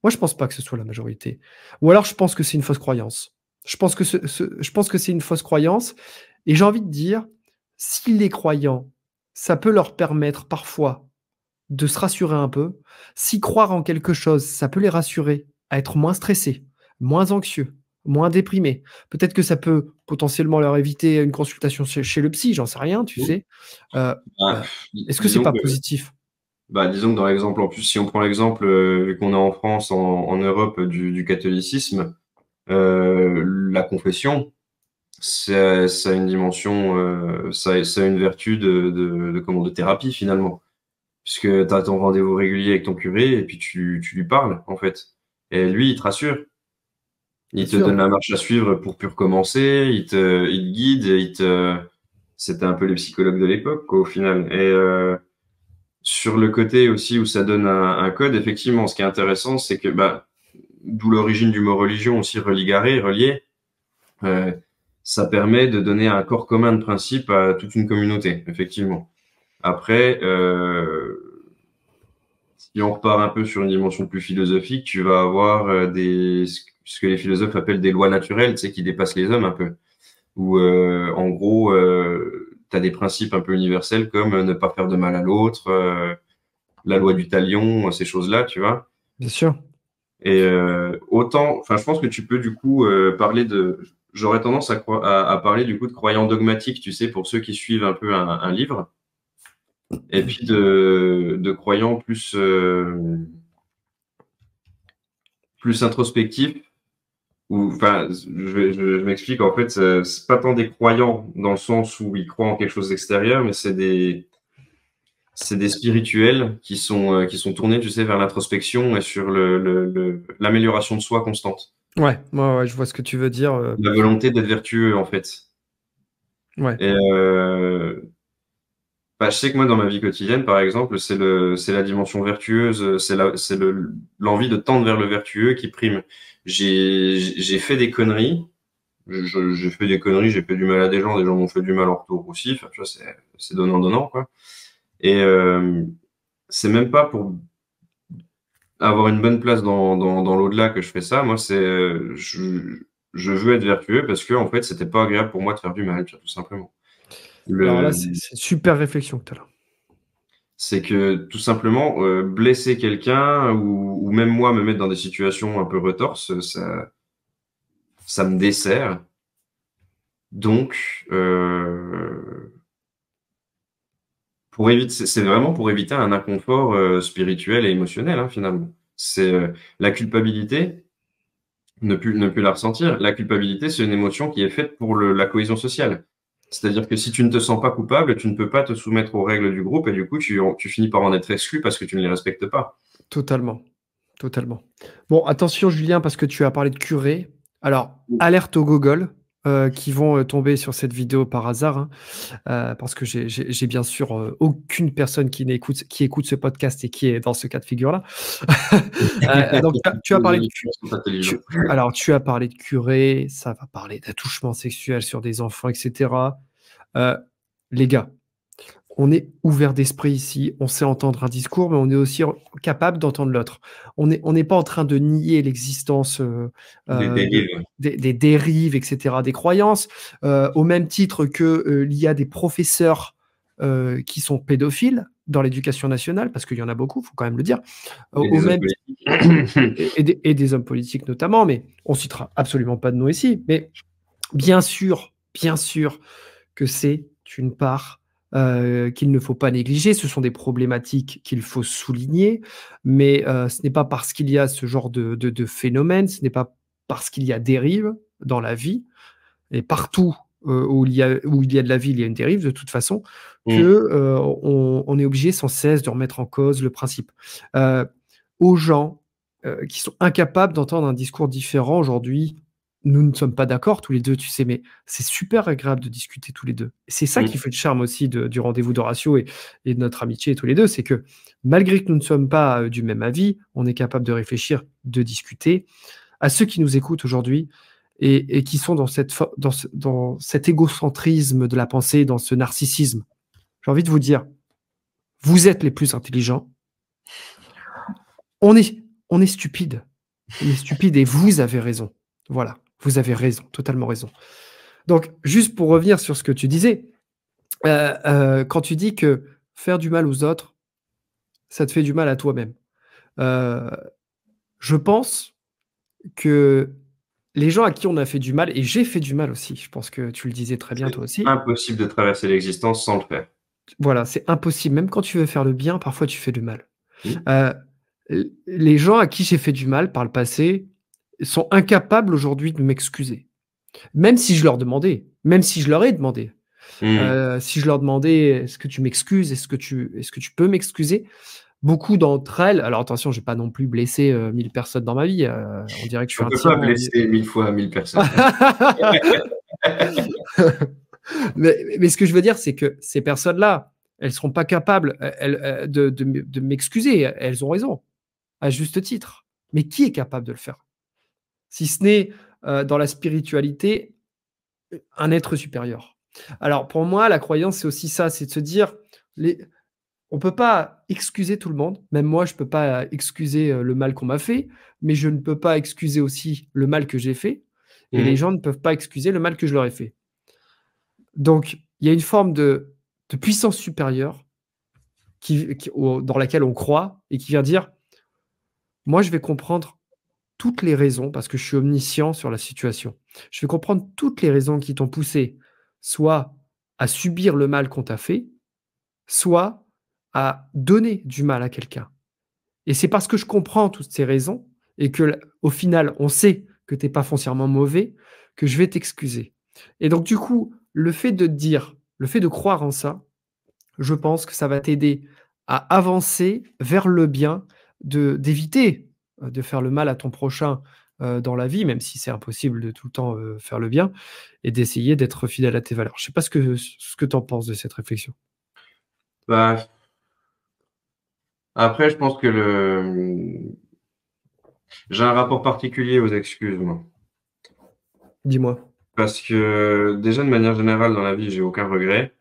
moi, je pense pas que ce soit la majorité. Ou alors je pense que c'est une fausse croyance. Je pense que c'est une fausse croyance, et j'ai envie de dire, si les croyants, ça peut leur permettre parfois de se rassurer un peu, si croire en quelque chose, ça peut les rassurer à être moins stressés, moins anxieux, moins déprimés. Peut-être que ça peut potentiellement leur éviter une consultation chez le psy, j'en sais rien, tu Mmh. sais? Heu Bah, heu, est-ce que c'est disons pas que positif? disons que dans l'exemple en plus, si on prend l'exemple, vu qu'on est en France, en Europe, du catholicisme, la confession, ça a une dimension, ça a une vertu de thérapie finalement. Puisque tu as ton rendez-vous régulier avec ton curé et puis tu lui parles, en fait. Et lui, il te rassure. Bien Il te sûr, donne la marche à suivre pour plus recommencer, il te guide, c'était un peu les psychologues de l'époque, quoi, au final. Et sur le côté aussi où ça donne un code, effectivement, ce qui est intéressant, c'est que, d'où l'origine du mot religion aussi, religaré, relié, euh, ça permet de donner un corps commun de principe à toute une communauté, effectivement. Après, si on repart un peu sur une dimension plus philosophique, tu vas avoir ce que les philosophes appellent des lois naturelles, tu sais, qui dépassent les hommes un peu. Où, en gros, tu as des principes un peu universels comme ne pas faire de mal à l'autre, la loi du talion, ces choses-là, tu vois. bien sûr. Et autant, enfin, je pense que tu peux du coup parler de. J'aurais tendance à parler du coup de croyants dogmatiques, tu sais, pour ceux qui suivent un peu un livre, et puis de croyants plus introspectifs. Enfin, je m'explique. En fait, c'est pas tant des croyants dans le sens où ils croient en quelque chose d'extérieur, mais c'est des spirituels qui sont tournés, tu sais, vers l'introspection et sur l'amélioration de soi constante. Ouais, ouais, ouais, je vois ce que tu veux dire, La volonté d'être vertueux, en fait. ouais. Et je sais que moi, dans ma vie quotidienne, par exemple, c'est la dimension vertueuse, l'envie de tendre vers le vertueux qui prime. J'ai fait des conneries. J'ai fait des conneries, j'ai fait du mal à des gens m'ont fait du mal en retour aussi. Enfin, tu vois, c'est donnant-donnant, quoi. Et c'est même pas pour avoir une bonne place dans l'au-delà que je fais ça. Moi, je veux être vertueux parce que, en fait, c'était pas agréable pour moi de faire du mal, tu vois, tout simplement. Alors là, Le, c'est une super réflexion que tu as là. c'est que, tout simplement, blesser quelqu'un ou même moi me mettre dans des situations un peu retorses, ça me dessert. Donc, c'est vraiment pour éviter un inconfort spirituel et émotionnel, hein, finalement. C'est la culpabilité, ne plus la ressentir. La culpabilité, c'est une émotion qui est faite pour la cohésion sociale. C'est-à-dire que si tu ne te sens pas coupable, tu ne peux pas te soumettre aux règles du groupe et du coup, tu finis par en être exclu parce que tu ne les respectes pas. Totalement, Totalement. Bon, attention Julien, parce que tu as parlé de curé. Alors, alerte au Google qui vont tomber sur cette vidéo par hasard, hein, parce que j'ai bien sûr aucune personne qui écoute ce podcast et qui est dans ce cas de figure-là. Donc, tu as parlé de alors, tu as parlé de curé, ça va parler d'attouchement sexuel sur des enfants, etc. Les gars, on est ouvert d'esprit ici, on sait entendre un discours, mais on est aussi capable d'entendre l'autre. On n'est pas en train de nier l'existence Des dérives. des dérives, etc., des croyances, au même titre que il y a des professeurs qui sont pédophiles dans l'éducation nationale, parce qu'il y en a beaucoup, il faut quand même le dire, et des hommes politiques notamment, mais on citera absolument pas de nom ici. Mais bien sûr que c'est une part qu'il ne faut pas négliger. Ce sont des problématiques qu'il faut souligner, mais ce n'est pas parce qu'il y a ce genre de phénomène, ce n'est pas parce qu'il y a dérive dans la vie, et partout où il y a de la vie, il y a une dérive de toute façon, que on est obligé sans cesse de remettre en cause le principe. Aux gens qui sont incapables d'entendre un discours différent aujourd'hui, nous ne sommes pas d'accord tous les deux, tu sais, mais c'est super agréable de discuter tous les deux. C'est ça qui fait le charme aussi du rendez-vous d'Horatio et de notre amitié tous les deux, c'est que malgré que nous ne sommes pas du même avis, on est capable de réfléchir, de discuter. À ceux qui nous écoutent aujourd'hui et qui sont dans cet égocentrisme de la pensée, dans ce narcissisme, j'ai envie de vous dire, vous êtes les plus intelligents. On est stupide. On est stupide et vous avez raison. Voilà. Vous avez raison, totalement raison. Donc, juste pour revenir sur ce que tu disais, quand tu dis que faire du mal aux autres, ça te fait du mal à toi-même. Je pense que les gens à qui on a fait du mal, et j'ai fait du mal aussi, je pense que tu le disais très bien toi aussi. C'est impossible de traverser l'existence sans le faire. Voilà, c'est impossible. Même quand tu veux faire le bien, parfois tu fais du mal. Les gens à qui j'ai fait du mal par le passé sont incapables aujourd'hui de m'excuser. Même si je leur demandais, même si je leur ai demandé. Si je leur demandais: «Est-ce que tu m'excuses? Est-ce que tu peux m'excuser?» Beaucoup d'entre elles, alors attention, j'ai pas non plus blessé 1000 personnes dans ma vie, on dirait que je suis un On peut tyran. pas blesser 1000 fois 1000 personnes. Mais ce que je veux dire, c'est que ces personnes-là, elles seront pas capables de m'excuser. Elles ont raison, à juste titre. Mais qui est capable de le faire? Si ce n'est dans la spiritualité, un être supérieur. Alors pour moi, la croyance, c'est aussi ça, c'est de se dire, on peut pas excuser tout le monde. Même moi, je peux pas excuser le mal qu'on m'a fait, mais je ne peux pas excuser aussi le mal que j'ai fait. Et les gens ne peuvent pas excuser le mal que je leur ai fait. Donc, il y a une forme de puissance supérieure dans laquelle on croit et qui vient dire, moi, je vais comprendre toutes les raisons, parce que je suis omniscient sur la situation. Je vais comprendre toutes les raisons qui t'ont poussé, soit à subir le mal qu'on t'a fait, soit à donner du mal à quelqu'un. Et c'est parce que je comprends toutes ces raisons et que, au final, on sait que tu n'es pas foncièrement mauvais, que je vais t'excuser. Et donc, du coup, le fait de croire en ça, je pense que ça va t'aider à avancer vers le bien, d'éviter de faire le mal à ton prochain dans la vie, même si c'est impossible de tout le temps faire le bien, et d'essayer d'être fidèle à tes valeurs. Je ne sais pas ce que tu en penses de cette réflexion. Bah, après, je pense que j'ai un rapport particulier aux excuses, moi. Dis-moi. Parce que déjà, de manière générale, dans la vie, j'ai aucun regret.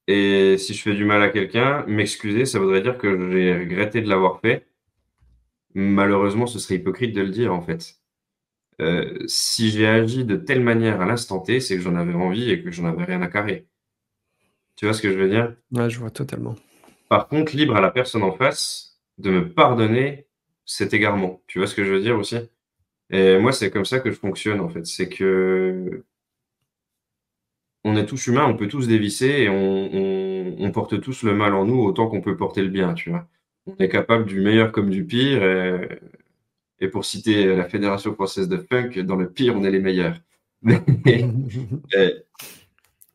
Et si je fais du mal à quelqu'un, m'excuser, ça voudrait dire que j'ai regretté de l'avoir fait. Malheureusement, ce serait hypocrite de le dire, en fait. Si j'ai agi de telle manière à l'instant T, c'est que j'en avais envie et que j'en avais rien à carrer. Tu vois ce que je veux dire? Ouais, je vois totalement. Par contre, libre à la personne en face de me pardonner cet égarement. Tu vois ce que je veux dire aussi? Et moi, c'est comme ça que je fonctionne, en fait. C'est que on est tous humains, on peut tous dévisser et on porte tous le mal en nous autant qu'on peut porter le bien, tu vois? On est capable du meilleur comme du pire et pour citer la Fédération française de funk, dans le pire, on est les meilleurs. Mais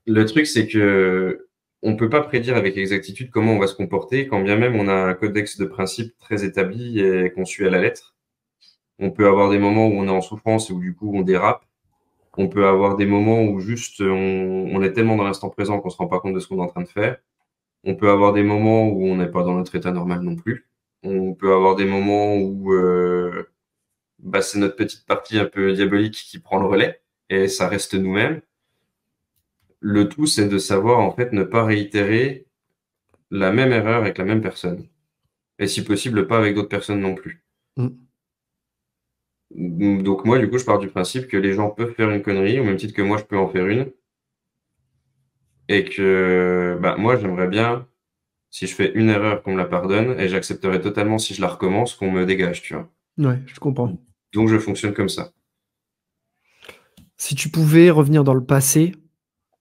le truc, c'est que on peut pas prédire avec exactitude comment on va se comporter, quand bien même on a un codex de principes très établi et qu'on suit à la lettre. On peut avoir des moments où on est en souffrance et où du coup on dérape. On peut avoir des moments où juste on est tellement dans l'instant présent qu'on se rend pas compte de ce qu'on est en train de faire. On peut avoir des moments où on n'est pas dans notre état normal non plus. On peut avoir des moments où bah, c'est notre petite partie un peu diabolique qui prend le relais et ça reste nous-mêmes. Le tout, c'est de savoir en fait ne pas réitérer la même erreur avec la même personne. Et si possible, pas avec d'autres personnes non plus. Mm. Donc moi, du coup, je pars du principe que les gens peuvent faire une connerie, au même titre que moi, je peux en faire une. Et que bah, moi, j'aimerais bien, si je fais une erreur, qu'on me la pardonne, et j'accepterais totalement, si je la recommence, qu'on me dégage, tu vois. Ouais, je comprends. Donc je fonctionne comme ça. Si tu pouvais revenir dans le passé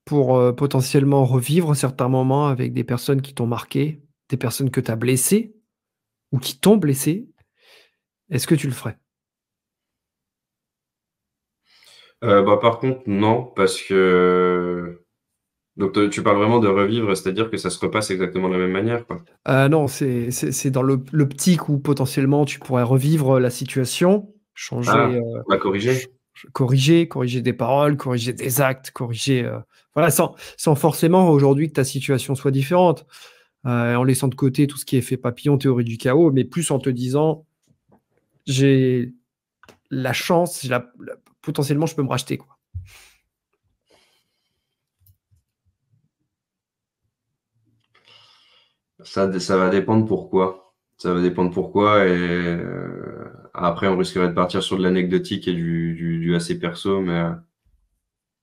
pour potentiellement revivre certains moments avec des personnes qui t'ont marqué, des personnes que tu as blessées ou qui t'ont blessé, est-ce que tu le ferais? Bah, par contre, non, parce que... Donc tu parles vraiment de revivre, c'est-à-dire que ça se repasse exactement de la même manière, quoi. Non, c'est dans l'optique où potentiellement tu pourrais revivre la situation, changer, Ah, on va corriger. corriger des paroles, corriger des actes, corriger, voilà, sans forcément aujourd'hui que ta situation soit différente, en laissant de côté tout ce qui est effet papillon, théorie du chaos, mais plus en te disant: «J'ai la chance, j'ai la potentiellement je peux me racheter, quoi». Ça va dépendre pourquoi. Ça va dépendre pourquoi et après on risquerait de partir sur de l'anecdotique et du assez perso, mais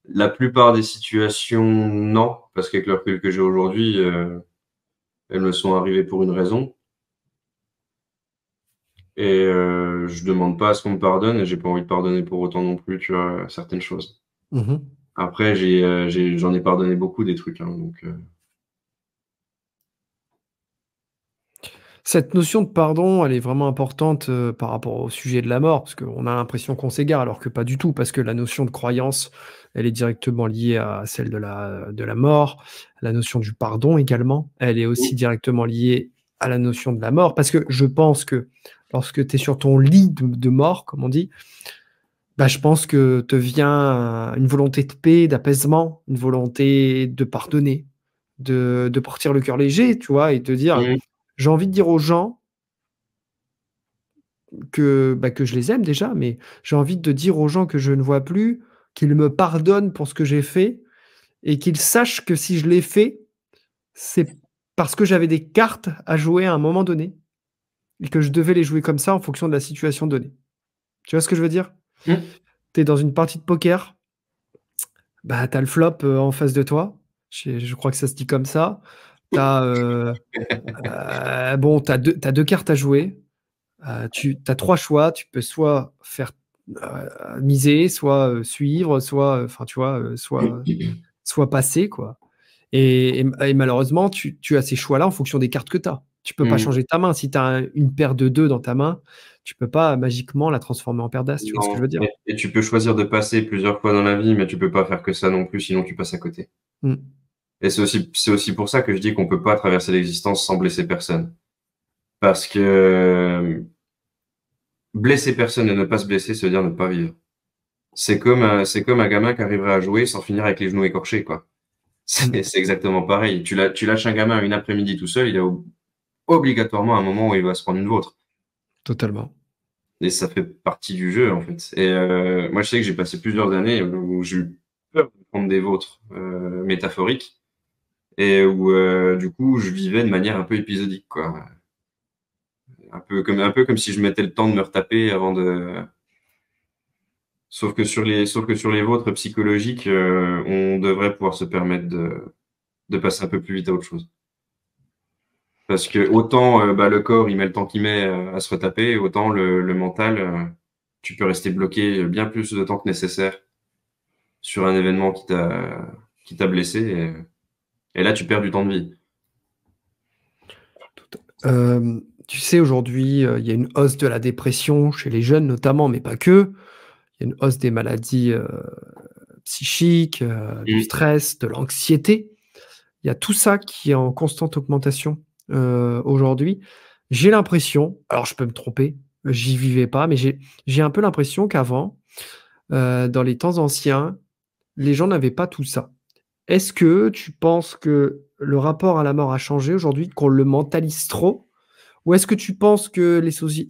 la plupart des situations, non, parce qu'avec le recul que j'ai aujourd'hui, elles me sont arrivées pour une raison et je demande pas à ce qu'on me pardonne et j'ai pas envie de pardonner pour autant non plus, tu vois, certaines choses. Mmh. Après, j'en ai pardonné beaucoup des trucs, hein, donc Cette notion de pardon, elle est vraiment importante, par rapport au sujet de la mort, parce qu'on a l'impression qu'on s'égare, alors que pas du tout, parce que la notion de croyance, elle est directement liée à celle de la mort. La notion du pardon également, elle est aussi directement liée à la notion de la mort, parce que je pense que lorsque tu es sur ton lit de mort, comme on dit, bah, je pense que te vient, une volonté de paix, d'apaisement, une volonté de pardonner, de partir le cœur léger, tu vois? Et te dire: mmh, «J'ai envie de dire aux gens que, bah, que je les aime déjà, mais j'ai envie de dire aux gens que je ne vois plus, qu'ils me pardonnent pour ce que j'ai fait et qu'ils sachent que si je l'ai fait, c'est parce que j'avais des cartes à jouer à un moment donné et que je devais les jouer comme ça en fonction de la situation donnée». Tu vois ce que je veux dire? mmh. Tu es dans une partie de poker, bah, tu as le flop, en face de toi. Je crois que ça se dit comme ça. Tu as, bon, tu as 2 cartes à jouer. Tu as 3 choix, tu peux soit faire, miser, soit, suivre, soit, enfin, tu vois, soit passer, quoi. Et malheureusement, tu as ces choix-là en fonction des cartes que tu as. Tu peux pas Mmh. changer ta main. Si tu as une paire de 2 dans ta main, tu peux pas magiquement la transformer en paire d'as, tu vois ce que je Non, veux dire? et tu peux choisir de passer plusieurs fois dans la vie, mais tu peux pas faire que ça non plus, sinon tu passes à côté. Mmh. Et c'est aussi pour ça que je dis qu'on peut pas traverser l'existence sans blesser personne. Parce que blesser personne et ne pas se blesser, ça veut dire ne pas vivre. C'est comme un gamin qui arriverait à jouer sans finir avec les genoux écorchés, quoi. Mmh. C'est exactement pareil. Tu lâches un gamin une après-midi tout seul, il y a obligatoirement un moment où il va se prendre une vôtre. Totalement. Et ça fait partie du jeu, en fait. Et moi, je sais que j'ai passé plusieurs années où j'ai eu peur de prendre des vôtres métaphoriques et où, du coup, je vivais de manière un peu épisodique, quoi. Un peu comme si je mettais le temps de me retaper avant de. Sauf que sur les vôtres psychologiques, on devrait pouvoir se permettre de passer un peu plus vite à autre chose. Parce que autant bah, le corps, il met le temps qu'il met à se retaper, autant le mental, tu peux rester bloqué bien plus de temps que nécessaire sur un événement qui t'a blessé, et là, tu perds du temps de vie. Tu sais, aujourd'hui, il y a une hausse de la dépression chez les jeunes notamment, mais pas que. Il y a une hausse des maladies, psychiques, du Mmh. stress, de l'anxiété. Il y a tout ça qui est en constante augmentation aujourd'hui. J'ai l'impression, alors je peux me tromper, j'y vivais pas, mais j'ai un peu l'impression qu'avant, dans les temps anciens, les gens n'avaient pas tout ça. Est-ce que tu penses que le rapport à la mort a changé aujourd'hui, qu'on le mentalise trop? Ou est-ce que tu penses que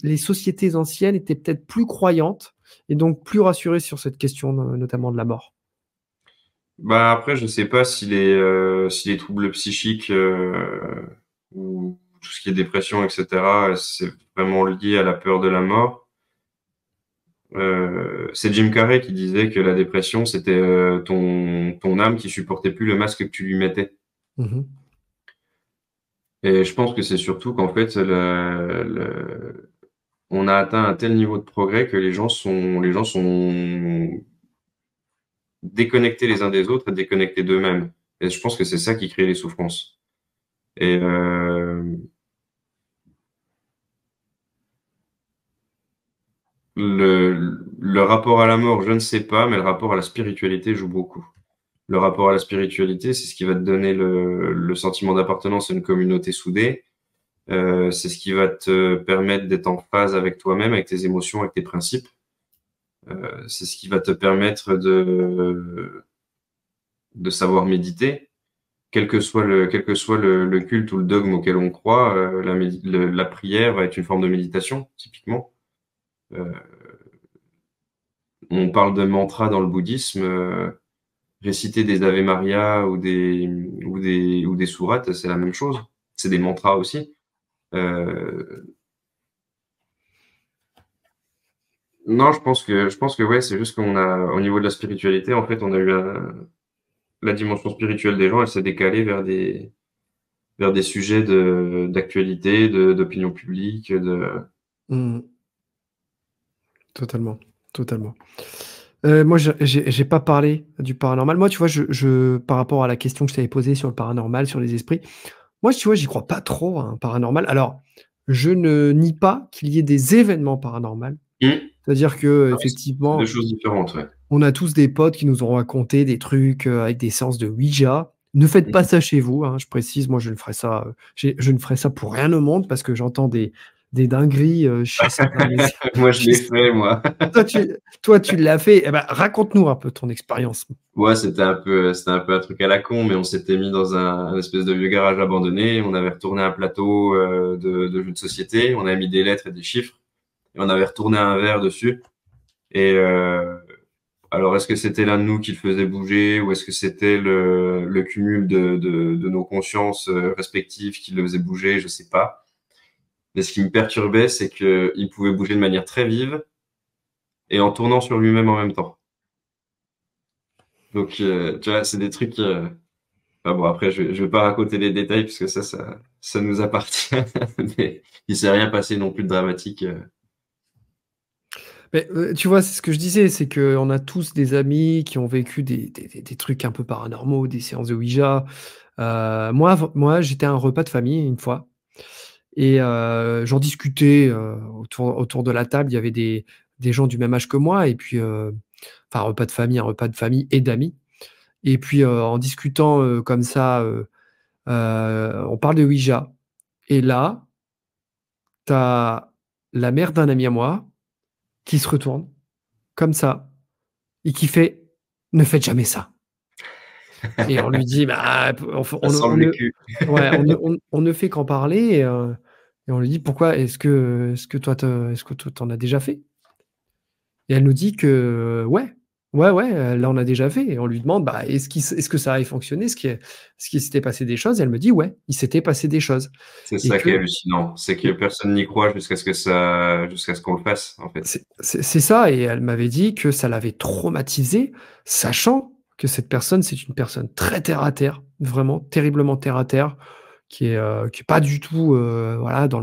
les sociétés anciennes étaient peut-être plus croyantes et donc plus rassurées sur cette question, notamment de la mort? Bah après, je sais pas si les troubles psychiques ou tout ce qui est dépression, etc., c'est vraiment lié à la peur de la mort. C'est Jim Carrey qui disait que la dépression, c'était ton âme qui supportait plus le masque que tu lui mettais. Mmh. Et je pense que c'est surtout qu'en fait, on a atteint un tel niveau de progrès que les gens sont déconnectés les uns des autres et déconnectés d'eux-mêmes. Et je pense que c'est ça qui crée les souffrances. Et le rapport à la mort, je ne sais pas, mais le rapport à la spiritualité joue beaucoup. Le rapport à la spiritualité, c'est ce qui va te donner le sentiment d'appartenance à une communauté soudée. C'est ce qui va te permettre d'être en phase avec toi-même, avec tes émotions, avec tes principes. C'est ce qui va te permettre de savoir méditer, quel que soit le culte ou le dogme auquel on croit. La prière va être une forme de méditation, typiquement. Euh, on parle de mantra dans le bouddhisme. Réciter des Ave Maria ou des sourates, c'est la même chose. C'est des mantras aussi. Euh, non, je pense que ouais, c'est juste qu'on a, au niveau de la spiritualité, en fait, on a eu la dimension spirituelle des gens, elle s'est décalée vers des sujets d'actualité, d'opinion publique, Mmh. Totalement, totalement. Moi, j'ai pas parlé du paranormal. Moi, tu vois, par rapport à la question que je t'avais posée sur le paranormal, sur les esprits, moi, tu vois, j'y crois pas trop à un paranormal. Alors, je ne nie pas qu'il y ait des événements paranormaux. Mmh. C'est-à-dire que Ah oui, c'est deux effectivement, choses différentes, ouais. on a tous des potes qui nous ont raconté des trucs, avec des séances de Ouija. Ne faites pas Mmh. ça chez vous, hein, je précise, moi je ne ferai ça, je ne ferai ça pour rien au monde parce que j'entends des dingueries, chez certains de mes Moi, je chez l'ai fait, moi. toi tu l'as fait, eh ben, raconte-nous un peu ton expérience. Ouais, c'était un peu un truc à la con, mais on s'était mis dans un espèce de vieux garage abandonné. On avait retourné un plateau de jeux de société. On avait mis des lettres et des chiffres. Et on avait retourné un verre dessus. Et alors, est-ce que c'était l'un de nous qui le faisait bouger ou est-ce que c'était le cumul de nos consciences respectives qui le faisait bouger? Je sais pas. Mais ce qui me perturbait, c'est que il pouvait bouger de manière très vive et en tournant sur lui-même en même temps. Donc, tu vois, c'est des trucs. Enfin bon, après, je vais pas raconter les détails puisque ça nous appartient. Mais il s'est rien passé non plus de dramatique. Mais, tu vois, c'est ce que je disais, c'est qu'on a tous des amis qui ont vécu des trucs un peu paranormaux, des séances de Ouija. Moi, j'étais à un repas de famille une fois et j'en discutais, autour de la table. Il y avait des gens du même âge que moi et puis, enfin, un repas de famille et d'amis et puis, en discutant, comme ça, on parle de Ouija et là, tu as la mère d'un ami à moi qui se retourne comme ça et qui fait: «Ne faites jamais ça». Et on lui dit: «Bah, Ça sent le cul. on ne fait qu'en parler» et on lui dit: «Pourquoi? Est-ce que toi, tu en as déjà fait?» Et elle nous dit que: «Ouais, ouais, elle en a déjà fait» et on lui demande: «Bah, est-ce que ça avait fonctionné? Est-ce qu'il s'était passé des choses?» Et elle me dit: «Ouais, il s'était passé des choses» C'est et ça qui est que hallucinant. C'est que et personne n'y croit jusqu'à ce qu'on le fasse, en fait. c'est ça et elle m'avait dit que ça l'avait traumatisée, sachant que cette personne, c'est une personne très terre à terre, vraiment terriblement terre à terre, qui est pas du tout, voilà, dans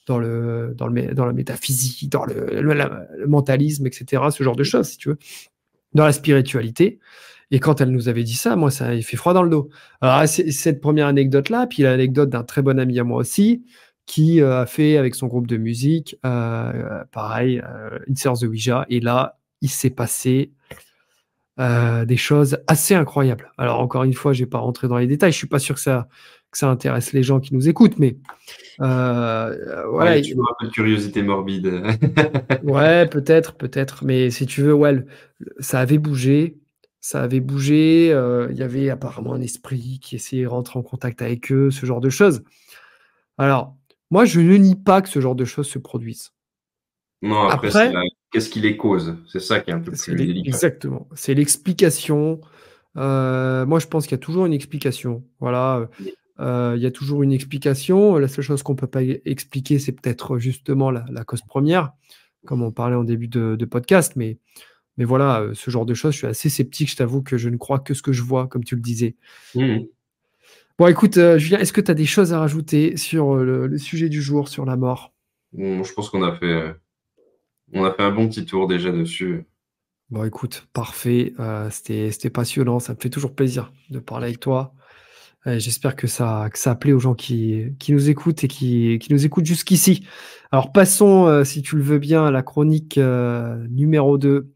la métaphysique, dans le mentalisme et cetera, ce genre de choses, si tu veux, dans la spiritualité et quand elle nous avait dit ça, moi, ça m'avait fait froid dans le dos. Alors, c'est cette première anecdote-là, puis l'anecdote d'un très bon ami à moi aussi, qui, a fait avec son groupe de musique, pareil, une séance de Ouija et là, il s'est passé des choses assez incroyables. Alors encore une fois, je vais pas rentrer dans les détails, je suis pas sûr que ça intéresse les gens qui nous écoutent, mais Ouais, il y voilà. a toujours un peu de curiosité morbide. Ouais, peut-être, mais si tu veux, ouais, ça avait bougé, il y avait apparemment un esprit qui essayait de rentrer en contact avec eux, ce genre de choses. Alors, moi, je ne nie pas que ce genre de choses se produisent. Non, après, c'est Après, qu'est-ce qui les cause? C'est ça qui est un peu plus délicat. exactement, c'est l'explication. Moi, je pense qu'il y a toujours une explication. Voilà, il y a toujours une explication. La seule chose qu'on peut pas expliquer, c'est peut-être justement la cause première, comme on parlait en début de podcast, mais voilà, ce genre de choses, je suis assez sceptique. Je t'avoue que je ne crois que ce que je vois, comme tu le disais. Mmh. Bon, écoute, Julien, est-ce que tu as des choses à rajouter sur le sujet du jour, sur la mort? Bon, je pense on a fait un bon petit tour déjà dessus. Bon, écoute, parfait. C'était passionnant. Ça me fait toujours plaisir de parler avec toi. J'espère que ça a plu aux gens qui nous écoutent et qui nous écoutent jusqu'ici. Alors, passons, si tu le veux bien, à la chronique numéro 2.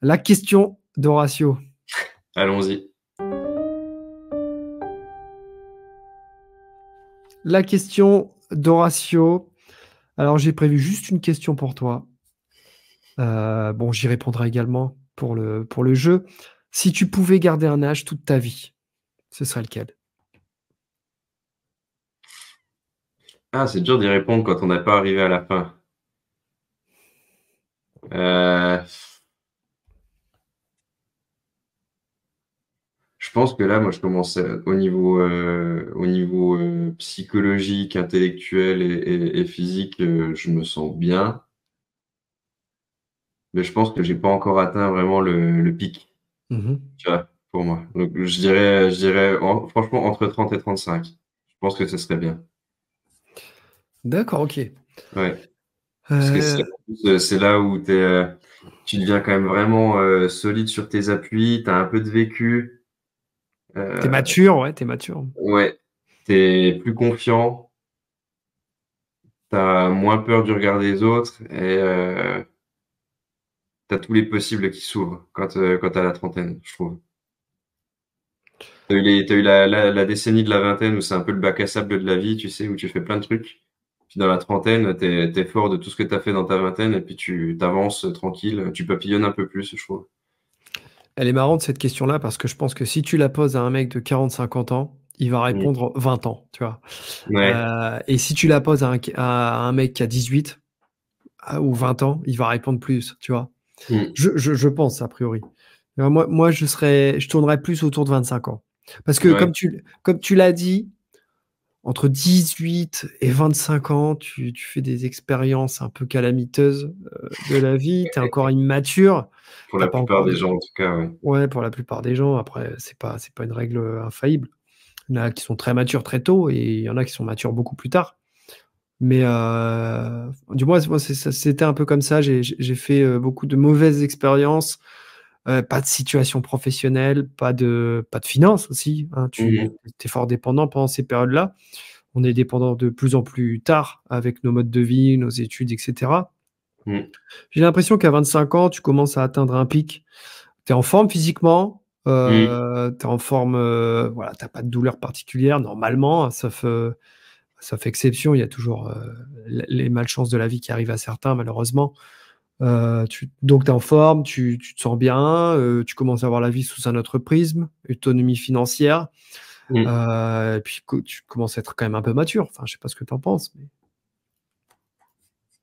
La question d'Horatio. Allons-y. La question d'Horatio. Alors, j'ai prévu juste une question pour toi. Bon, j'y répondrai également pour le jeu. Si tu pouvais garder un âge toute ta vie, ce serait lequel? Ah, c'est dur d'y répondre quand on n'est pas arrivé à la fin. Euh, je pense que là, moi, je commence au niveau psychologique, intellectuel et physique, je me sens bien. Mais je pense que j'ai pas encore atteint vraiment le pic, Mhm. tu vois, pour moi. Donc, je dirais, franchement, entre 30 et 35. Je pense que ce serait bien. D'accord, ok. Ouais. Parce que Euh, c'est là où tu deviens quand même vraiment solide sur tes appuis, tu as un peu de vécu. T'es Euh, mature, ouais, t'es mature. ouais, tu es plus confiant, tu as moins peur du regard des autres et tu as tous les possibles qui s'ouvrent quand tu as la trentaine, je trouve. T'as eu la décennie de la vingtaine où c'est un peu le bac à sable de la vie, tu sais, où tu fais plein de trucs. Puis dans la trentaine, t'es fort de tout ce que t'as fait dans ta vingtaine et puis tu t'avances tranquille, tu papillonnes un peu plus, je trouve. Elle est marrante cette question-là parce que je pense que si tu la poses à un mec de 40-50 ans, il va Mm. répondre 20 ans, tu vois. Ouais. Et si tu la poses à un mec qui a 18 ou 20 ans, il va répondre plus, tu vois. Mm. Je pense, a priori. Moi, je tournerais plus autour de 25 ans. Parce que Ouais. comme tu l'as dit, entre 18 et 25 ans, tu fais des expériences un peu calamiteuses de la vie, tu es encore immature, Pour t'as la pas plupart encore des de... gens, en tout cas, ouais. Ouais, pour la plupart des gens, après, c'est pas une règle infaillible. Il y en a qui sont très matures très tôt et il y en a qui sont matures beaucoup plus tard. Mais du moins, moi, c'était un peu comme ça. J'ai fait beaucoup de mauvaises expériences. Pas de situation professionnelle, pas de finances aussi, hein. Tu Mhm. es fort dépendant pendant ces périodes-là. On est dépendant de plus en plus tard avec nos modes de vie, nos études, etc. Mm. J'ai l'impression qu'à 25 ans, tu commences à atteindre un pic. Tu es en forme physiquement, Mm. tu es en forme, voilà, tu pas de douleur particulière normalement, sauf exception. Il y a toujours les malchances de la vie qui arrivent à certains, malheureusement. Donc, tu es en forme, tu te sens bien, tu commences à voir la vie sous un autre prisme, autonomie financière, Mm. et puis tu commences à être quand même un peu mature. Enfin, je sais pas ce que tu en penses. Mais...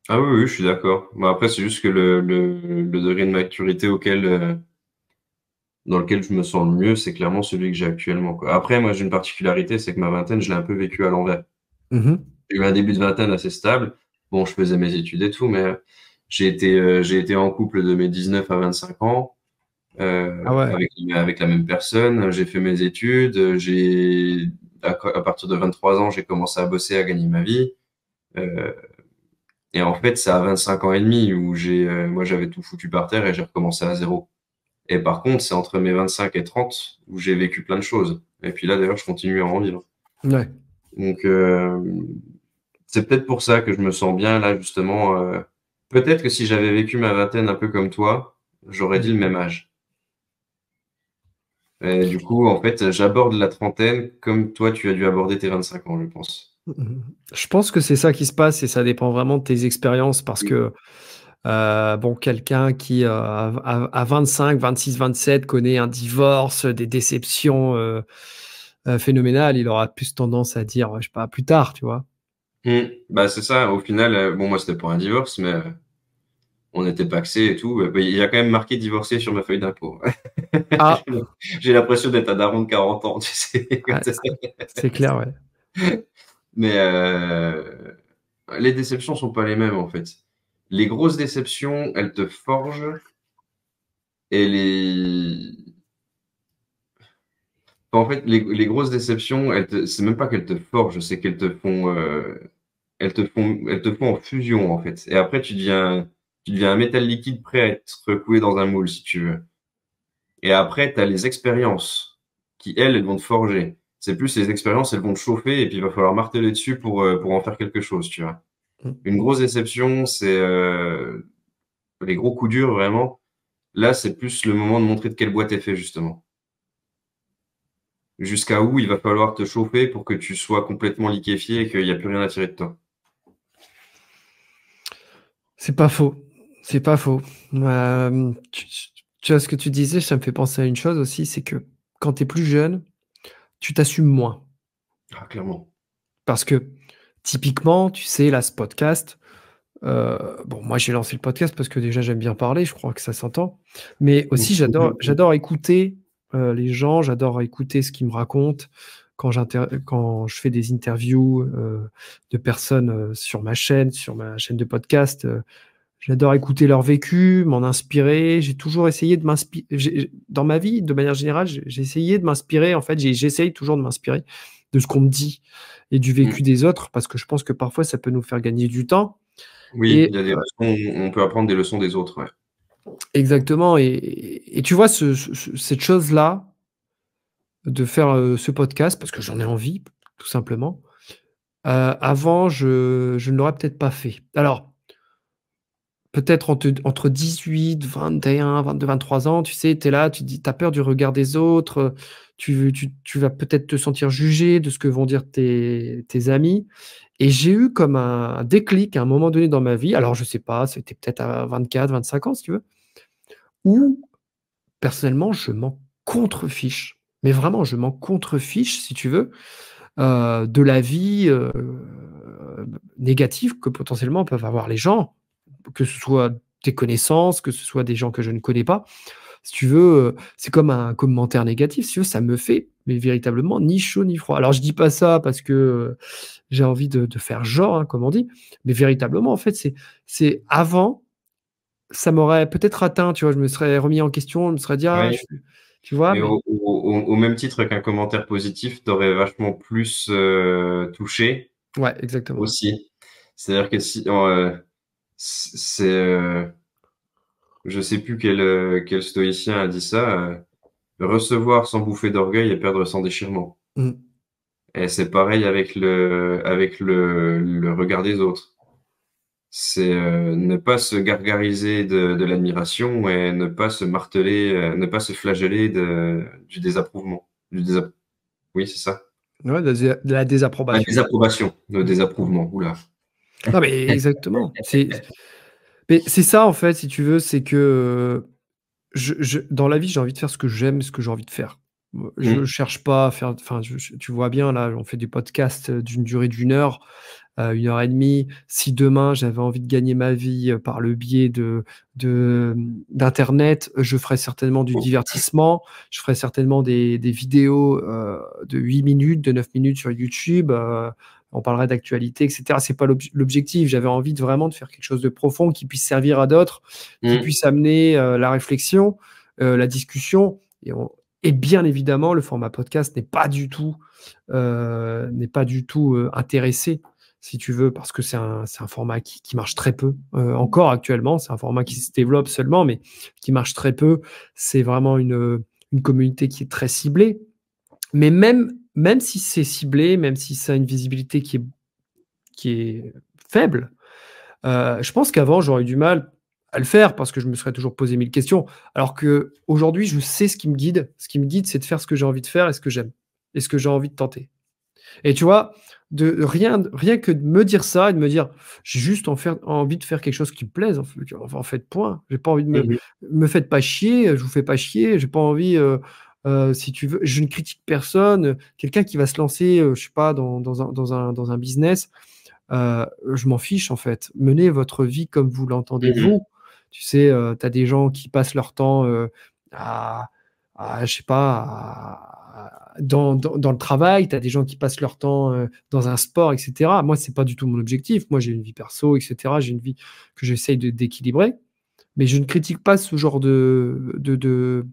Ah oui, oui, je suis d'accord. Bon, après, c'est juste que le degré de maturité dans lequel je me sens le mieux, c'est clairement celui que j'ai actuellement, quoi. Après, moi, j'ai une particularité, c'est que ma vingtaine, je l'ai un peu vécu à l'envers. Mhm. J'ai eu un début de vingtaine assez stable. Bon, je faisais mes études et tout, mais j'ai été en couple de mes 19 à 25 ans, Ah ouais. avec la même personne. J'ai fait mes études. À partir de 23 ans, j'ai commencé à bosser, à gagner ma vie. Euh, et en fait, c'est à 25 ans et demi où moi, j'avais tout foutu par terre et j'ai recommencé à zéro. Et par contre, c'est entre mes 25 et 30 où j'ai vécu plein de choses. Et puis là, d'ailleurs, je continue à en vivre. Ouais. Donc, c'est peut-être pour ça que je me sens bien là, justement. Peut-être que si j'avais vécu ma vingtaine un peu comme toi, j'aurais dit le Mhm. même âge. Du coup, en fait, j'aborde la trentaine comme toi, tu as dû aborder tes 25 ans, je pense. Je pense que c'est ça qui se passe et ça dépend vraiment de tes expériences parce Mm. que bon, quelqu'un qui à 25, 26, 27 connaît un divorce, des déceptions phénoménales, il aura plus tendance à dire, je sais pas, plus tard, tu vois. Bah, c'est ça. Au final, bon, moi, c'était pour un divorce, mais on était pacsés et tout. Bah, il y a quand même marqué divorcé sur ma feuille d'impôt. Ah, J'ai l'impression d'être un daron de 40 ans, tu sais. ah, c'est clair, ouais. Mais les déceptions sont pas les mêmes, en fait. Les grosses déceptions, elles te forgent et en fait, les grosses déceptions, c'est même pas qu'elles te forgent, c'est qu'elles te font, elles te font en fusion, en fait. Et après, tu deviens un métal liquide prêt à être coulé dans un moule, si tu veux. Et après, tu as les expériences qui, elles vont te forger. C'est plus les expériences, elles vont te chauffer et puis il va falloir marteler dessus pour en faire quelque chose, tu vois. Une grosse déception, c'est les gros coups durs, vraiment. Là, c'est plus le moment de montrer de quelle boîte t'es fait, justement. Jusqu'à où il va falloir te chauffer pour que tu sois complètement liquéfié et qu'il n'y a plus rien à tirer de toi. C'est pas faux. C'est pas faux. Tu vois ce que tu disais, ça me fait penser à une chose aussi, c'est que quand tu es plus jeune, tu t'assumes moins. Ah, clairement. Parce que typiquement, tu sais, là, ce podcast, bon, moi j'ai lancé le podcast parce que déjà j'aime bien parler, je crois que ça s'entend. Mais aussi j'adore écouter les gens, j'adore écouter ce qu'ils me racontent quand je fais des interviews de personnes sur ma chaîne de podcast. J'adore écouter leur vécu, m'en inspirer. J'ai toujours essayé de m'inspirer. Dans ma vie, de manière générale, j'ai essayé de m'inspirer. En fait, j'essaye toujours de m'inspirer de ce qu'on me dit et du vécu Mm. des autres, parce que je pense que parfois, ça peut nous faire gagner du temps. Oui, Et il y a des leçons, on peut apprendre des leçons des autres, ouais. exactement. Et tu vois, cette chose-là, de faire ce podcast, parce que j'en ai envie, tout simplement, avant, je ne l'aurais peut-être pas fait. Alors, peut-être entre 18, 21, 22, 23 ans, tu sais, tu es là, tu dis, tu as peur du regard des autres, tu vas peut-être te sentir jugé de ce que vont dire tes amis. Et j'ai eu comme un déclic à un moment donné dans ma vie, alors je sais pas, c'était peut-être à 24, 25 ans, si tu veux, où personnellement, je m'en contrefiche. Mais vraiment, je m'en contrefiche, si tu veux, de la vie négative que potentiellement peuvent avoir les gens, que ce soit des connaissances, que ce soit des gens que je ne connais pas. Si tu veux, c'est comme un commentaire négatif, si tu veux, ça me fait, mais véritablement, ni chaud ni froid. Alors je dis pas ça parce que, j'ai envie de faire genre, hein, comme on dit, mais véritablement, en fait, c'est avant, ça m'aurait peut-être atteint, tu vois? Je me serais remis en question, je me serais dit: «Ah, Ouais. je» tu vois? Mais Mais au même titre qu'un commentaire positif t'aurait vachement plus touché ouais, exactement. aussi. C'est-à-dire que si c'est je sais plus quel stoïcien a dit ça, recevoir sans bouffer d'orgueil et perdre sans déchirement. Mmh. Et c'est pareil avec le regard des autres. C'est ne pas se gargariser de l'admiration et ne pas se marteler, ne pas se flageller du désapprouvement. Oui, c'est ça. Ouais, de la Ah, désapprobation. désapprobation, le Mmh. désapprouvement. Oula. Non, mais exactement. Mais c'est ça, en fait, si tu veux, c'est que, dans la vie, j'ai envie de faire ce que j'aime, ce que j'ai envie de faire. Je Mm. cherche pas à faire enfin, tu vois bien, là, on fait des podcasts, d'une durée d'1 heure, 1 heure et demie. Si demain, j'avais envie de gagner ma vie, par le biais d'internet, je ferais certainement du divertissement. Je ferais certainement des vidéos, de 8 minutes, de 9 minutes sur YouTube, on parlerait d'actualité et cetera. C'est pas l'objectif. J'avais envie vraiment de faire quelque chose de profond qui puisse servir à d'autres, qui Mm. puisse amener, la réflexion, la discussion et bien évidemment, le format podcast n'est pas du tout, intéressé, si tu veux, parce que c'est un format qui marche très peu, encore actuellement. C'est un format qui se développe seulement, mais qui marche très peu. C'est vraiment une communauté qui est très ciblée. Mais même si c'est ciblé, même si ça a une visibilité qui est faible, je pense qu'avant, j'aurais eu du mal à le faire parce que je me serais toujours posé 1000 questions. Alors qu'aujourd'hui, je sais ce qui me guide. Ce qui me guide, c'est de faire ce que j'ai envie de faire et ce que j'aime et ce que j'ai envie de tenter. Et tu vois, rien que de me dire ça et de me dire: «J'ai juste envie de faire quelque chose qui me plaise, en fait, point. J'ai pas envie de Mmh. me faites pas chier, je vous fais pas chier, j'ai pas envie, si tu veux je ne critique personne». Quelqu'un qui va se lancer, je sais pas, dans un business, je m'en fiche, en fait. Menez votre vie comme vous l'entendez Mmh. vous. Tu sais, tu as des gens qui passent leur temps, à je sais pas, dans le travail, tu as des gens qui passent leur temps, dans un sport et cetera. Moi, c'est pas du tout mon objectif. Moi, j'ai une vie perso et cetera. J'ai une vie que j'essaye d'équilibrer, mais je ne critique pas ce genre de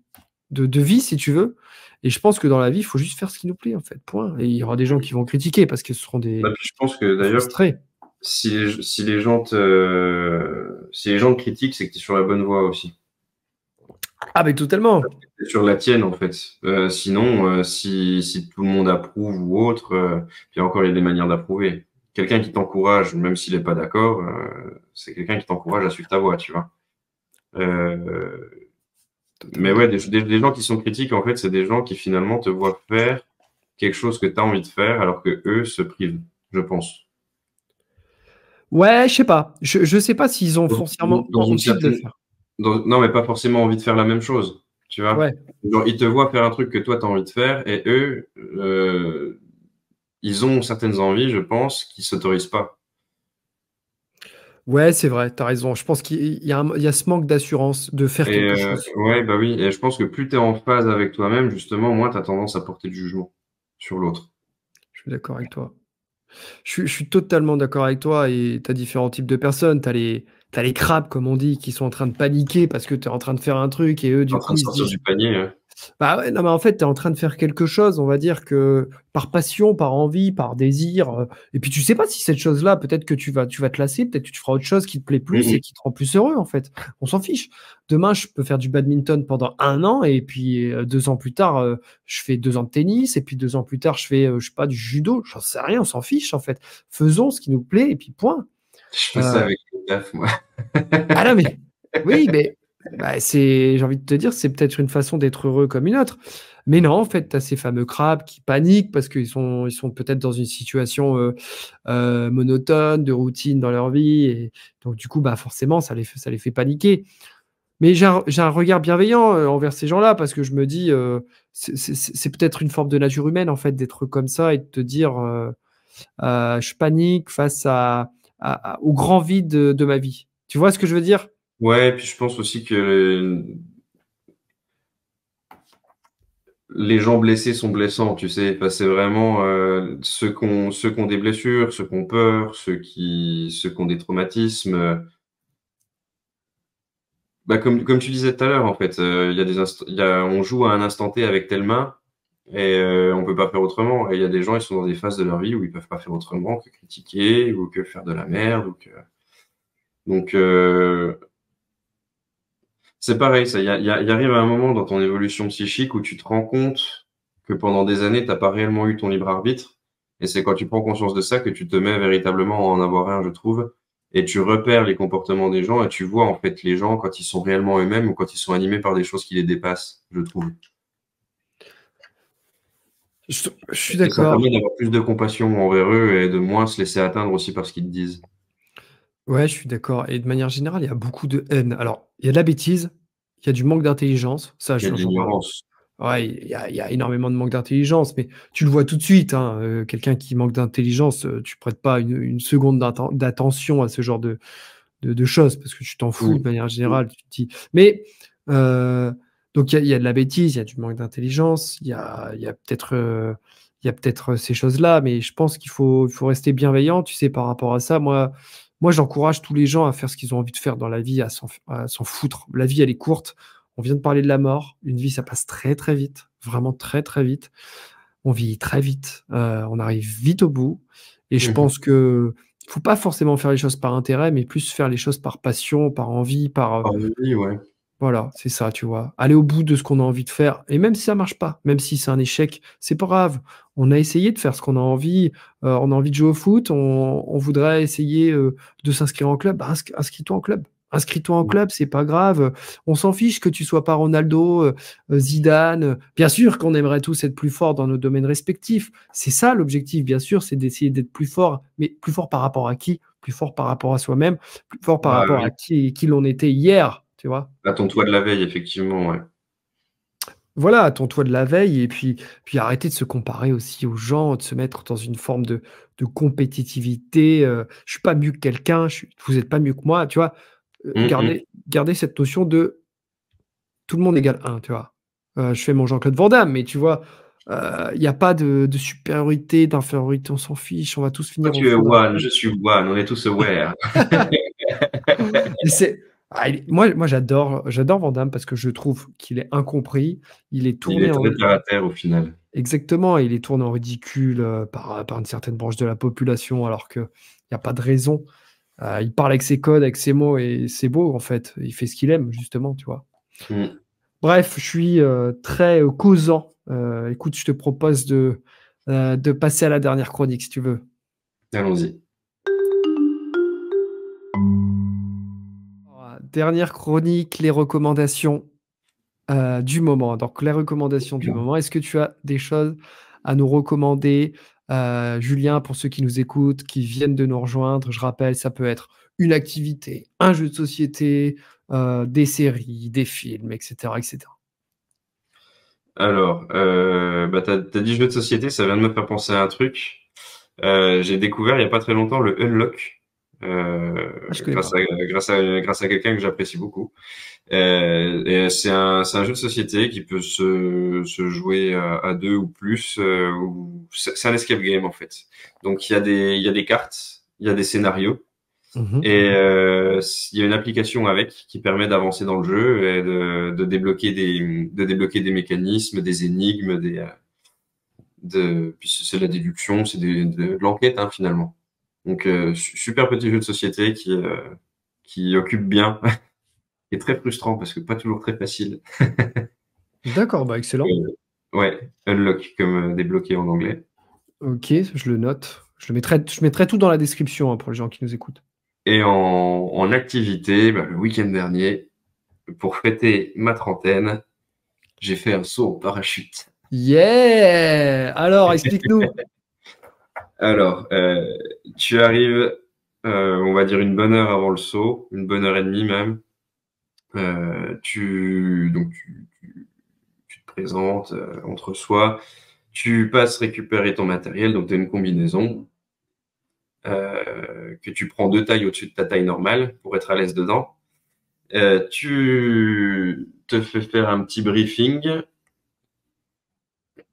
vie, si tu veux, et je pense que dans la vie, il faut juste faire ce qui nous plaît, en fait, point, et il y aura des gens qui vont critiquer parce que ce seront Bah, des puis je pense que d'ailleurs, frustrés. si les gens te critiquent, c'est que tu es sur la bonne voie aussi. Ah mais totalement. Tu sur la tienne, en fait. Sinon, si tout le monde approuve ou autre, puis encore, il y a des manières d'approuver. Quelqu'un qui t'encourage, même s'il est pas d'accord, c'est quelqu'un qui t'encourage à suivre ta voie, tu vois. Euh, mais Totalement. ouais, des gens qui sont critiques, en fait, c'est des gens qui finalement te voient faire quelque chose que tu as envie de faire alors que eux se privent, je pense. Ouais, je sais pas. Je sais pas s'ils ont foncièrement Dans une envie de le certaine, faire. non, mais pas forcément envie de faire la même chose, tu vois. Ouais. Genre, ils te voient faire un truc que toi, tu as envie de faire et eux, ils ont certaines envies, je pense, qui s'autorisent pas. Ouais, c'est vrai, tu as raison. Je pense qu'il y a ce manque d'assurance de faire Et quelque chose. ouais, bah oui, et je pense que plus tu es en phase avec toi-même, justement, moins tu as tendance à porter de jugement sur l'autre. Je suis d'accord avec toi. Je suis totalement d'accord avec toi, et tu as différents types de personnes. Tu as les crabes, comme on dit, qui sont en train de paniquer parce que tu es en train de faire un truc et eux, En du train coup, de ils se sortir disent: du panier, hein. «Bah, ouais, non, mais en fait, tu es en train de faire quelque chose, on va dire que par passion, par envie, par désir, et puis tu sais pas si cette chose-là, peut-être que tu vas te lasser, peut-être que tu feras autre chose qui te plaît plus Mhm. et qui te rend plus heureux, en fait. On s'en fiche. Demain, je peux faire du badminton pendant 1 an et puis, 2 ans plus tard, je fais 2 ans de tennis et puis 2 ans plus tard, je fais, je sais pas, du judo. J'en sais rien, on s'en fiche, en fait. Faisons ce qui nous plaît et puis point. Je fais ça Heu, avec le taf, moi. ah non, mais oui, mais bah, j'ai envie de te dire, c'est peut-être une façon d'être heureux comme une autre. Mais non, en fait, tu as ces fameux crabes qui paniquent parce qu'ils sont peut-être dans une situation, monotone, de routine dans leur vie, et donc du coup, bah, forcément, ça les fait paniquer. Mais j'ai un regard bienveillant, envers ces gens-là parce que je me dis, c'est peut-être une forme de nature humaine, en fait, d'être comme ça et de te dire, «Je panique face au grand vide de ma vie». Tu vois ce que je veux dire? Ouais, et puis je pense aussi que les gens blessés sont blessants, tu sais. Enfin, c'est vraiment ceux qui ont des blessures, ceux qui ont peur, ceux qui ont des traumatismes. Bah, comme tu disais tout à l'heure, en fait, il y a on joue à un instant T avec telle main et on peut pas faire autrement. Et il y a des gens, ils sont dans des phases de leur vie où ils peuvent pas faire autrement que critiquer ou que faire de la merde. Donc, c'est pareil, ça. Il arrive un moment dans ton évolution psychique où tu te rends compte que pendant des années, t'as pas réellement eu ton libre arbitre. Et c'est quand tu prends conscience de ça que tu te mets véritablement à en avoir un, je trouve. Et tu repères les comportements des gens et tu vois en fait les gens quand ils sont réellement eux-mêmes ou quand ils sont animés par des choses qui les dépassent, je trouve. Je suis Et ça d'accord. permet d'avoir plus de compassion envers eux et de moins se laisser atteindre aussi par ce qu'ils te disent. Ouais, je suis d'accord, et de manière générale, il y a beaucoup de haine. Alors, il y a de la bêtise, il y a du manque d'intelligence, ça, Il y a de j'en parle. l'ignorance. Ouais, il y a énormément de manque d'intelligence, mais tu le vois tout de suite, hein, quelqu'un qui manque d'intelligence, tu prêtes pas une seconde d'attention à ce genre de choses parce que tu t'en fous de Mm. manière Mm. générale, tu te dis mais heu, donc il y a de la bêtise, il y a du manque d'intelligence, il y a peut-être ces choses-là, mais je pense qu'il faut rester bienveillant, tu sais, par rapport à ça. Moi, j'encourage tous les gens à faire ce qu'ils ont envie de faire dans la vie, à s'en foutre. La vie, elle est courte. On vient de parler de la mort. Une vie, ça passe très, très vite, vraiment très, très vite. On vieillit très vite, on arrive vite au bout, et je Mhm. pense que faut pas forcément faire les choses par intérêt, mais plus faire les choses par passion, par envie, Ah oui, ouais. voilà, c'est ça, tu vois? Aller au bout de ce qu'on a envie de faire, et même si ça marche pas, même si c'est un échec, c'est pas grave. On a essayé de faire ce qu'on a envie, on a envie de jouer au foot, on voudrait essayer, de s'inscrire en club, bah, inscris-toi en club. Inscris-toi en club, c'est pas grave. On s'en fiche que tu sois pas Ronaldo, Zidane. Bien sûr qu'on aimerait tous être plus forts dans nos domaines respectifs. C'est ça l'objectif, bien sûr, c'est d'essayer d'être plus fort. Mais plus fort par rapport à qui? Plus fort par rapport à soi-même, plus fort par Bah rapport à oui, qui l'on était hier, tu vois? à ton toit de la veille, effectivement, ouais. Voilà, attends-toi de la veille et puis arrêter de se comparer aussi aux gens, de se mettre dans une forme de compétitivité, je suis pas mieux que quelqu'un, je suis vous êtes pas mieux que moi, tu vois? Mmh mh. Garder cette notion de tout le monde égale un, tu vois? Je fais mon Jean-Claude Van Damme, mais tu vois, il y a pas de supériorité, d'infériorité, on s'en fiche, on va tous Toi, finir au tu es fond d'un one, trou. je suis one, on est tous aware. Et c'est il est moi j'adore Van Damme parce que je trouve qu'il est incompris, il est Il tourné est en très terre à terre, au final. exactement, il est tourné en ridicule, par une certaine branche de la population alors qu'il y a pas de raison. Il parle avec ses codes, avec ses mots et c'est beau en fait. Il fait ce qu'il aime justement, tu vois? Mmh. Bref, je suis, très, causant. Écoute, je te propose de passer à la dernière chronique si tu veux. Allons-y. Alors, dernière chronique, les recommandations, du moment. Donc les recommandations du moment, est-ce que tu as des choses à nous recommander? Julien, pour ceux qui nous écoutent, qui viennent de nous rejoindre, je rappelle, ça peut être une activité, un jeu de société, des séries, des films et cetera et cetera. Alors, bah, tu dit jeu de société, ça vient de me faire penser à un truc. J'ai découvert il y a pas très longtemps le Unlock, Ah, je connais pas. grâce à quelqu'un que j'apprécie beaucoup. Et c'est un jeu de société qui peut se jouer à deux ou plus. C'est un escape game en fait. Donc il y a des cartes, il y a des scénarios. Mmh. Et il y a une application avec qui permet d'avancer dans le jeu et de débloquer des mécanismes, des énigmes, puis c'est de la déduction, de l'enquête hein, finalement. Donc super petit jeu de société qui occupe bien, qui est très frustrant parce que pas toujours très facile. D'accord, bah, excellent. Ouais, unlock comme débloquer en anglais. OK, je le note. Je mettrai tout dans la description, hein, pour les gens qui nous écoutent. Et en activité, bah, le week-end dernier, pour fêter ma trentaine, j'ai fait un saut en parachute. Yeah! Alors explique-nous. Alors, tu arrives, on va dire une bonne heure avant le saut, une bonne heure et demie même. Tu te présentes, on te reçoit. Tu passes récupérer ton matériel, donc tu as une combinaison que tu prends 2 tailles au-dessus de ta taille normale pour être à l'aise dedans. Tu te fais faire un petit briefing.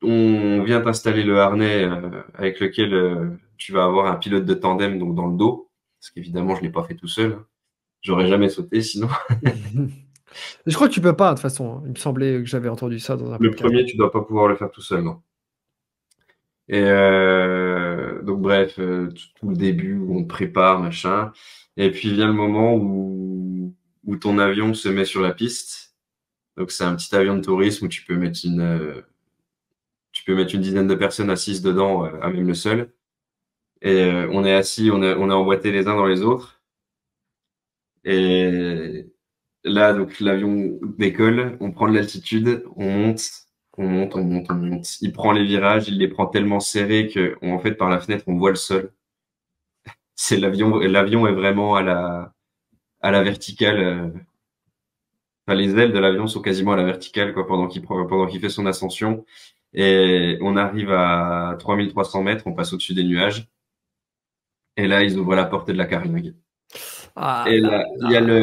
On vient t'installer le harnais avec lequel tu vas avoir un pilote de tandem donc dans le dos, parce qu'évidemment je l'ai pas fait tout seul. J'aurais jamais sauté sinon. Je crois que tu peux pas, de toute façon, hein. Il me semblait que j'avais entendu ça dans un Le podcast. premier, tu dois pas pouvoir le faire tout seul, non. Et donc bref, tout le début où on te prépare, machin. Et puis vient le moment où ton avion se met sur la piste. Donc c'est un petit avion de tourisme où tu peux mettre une dizaine de personnes assises dedans, à même le sol. Et on est assis, on est emboîtés les uns dans les autres. Et là, donc l'avion décolle, on prend de l'altitude, on monte. Il prend les virages, il les prend tellement serrés que, en fait, par la fenêtre, on voit le sol. C'est l'avion est vraiment à la verticale. Enfin, les ailes de l'avion sont quasiment à la verticale, quoi, pendant qu'il fait son ascension. Et on arrive à 3300 mètres, on passe au-dessus des nuages. Et là, ils ouvrent la porte de la carlingue. Ah Et là là, il y a là.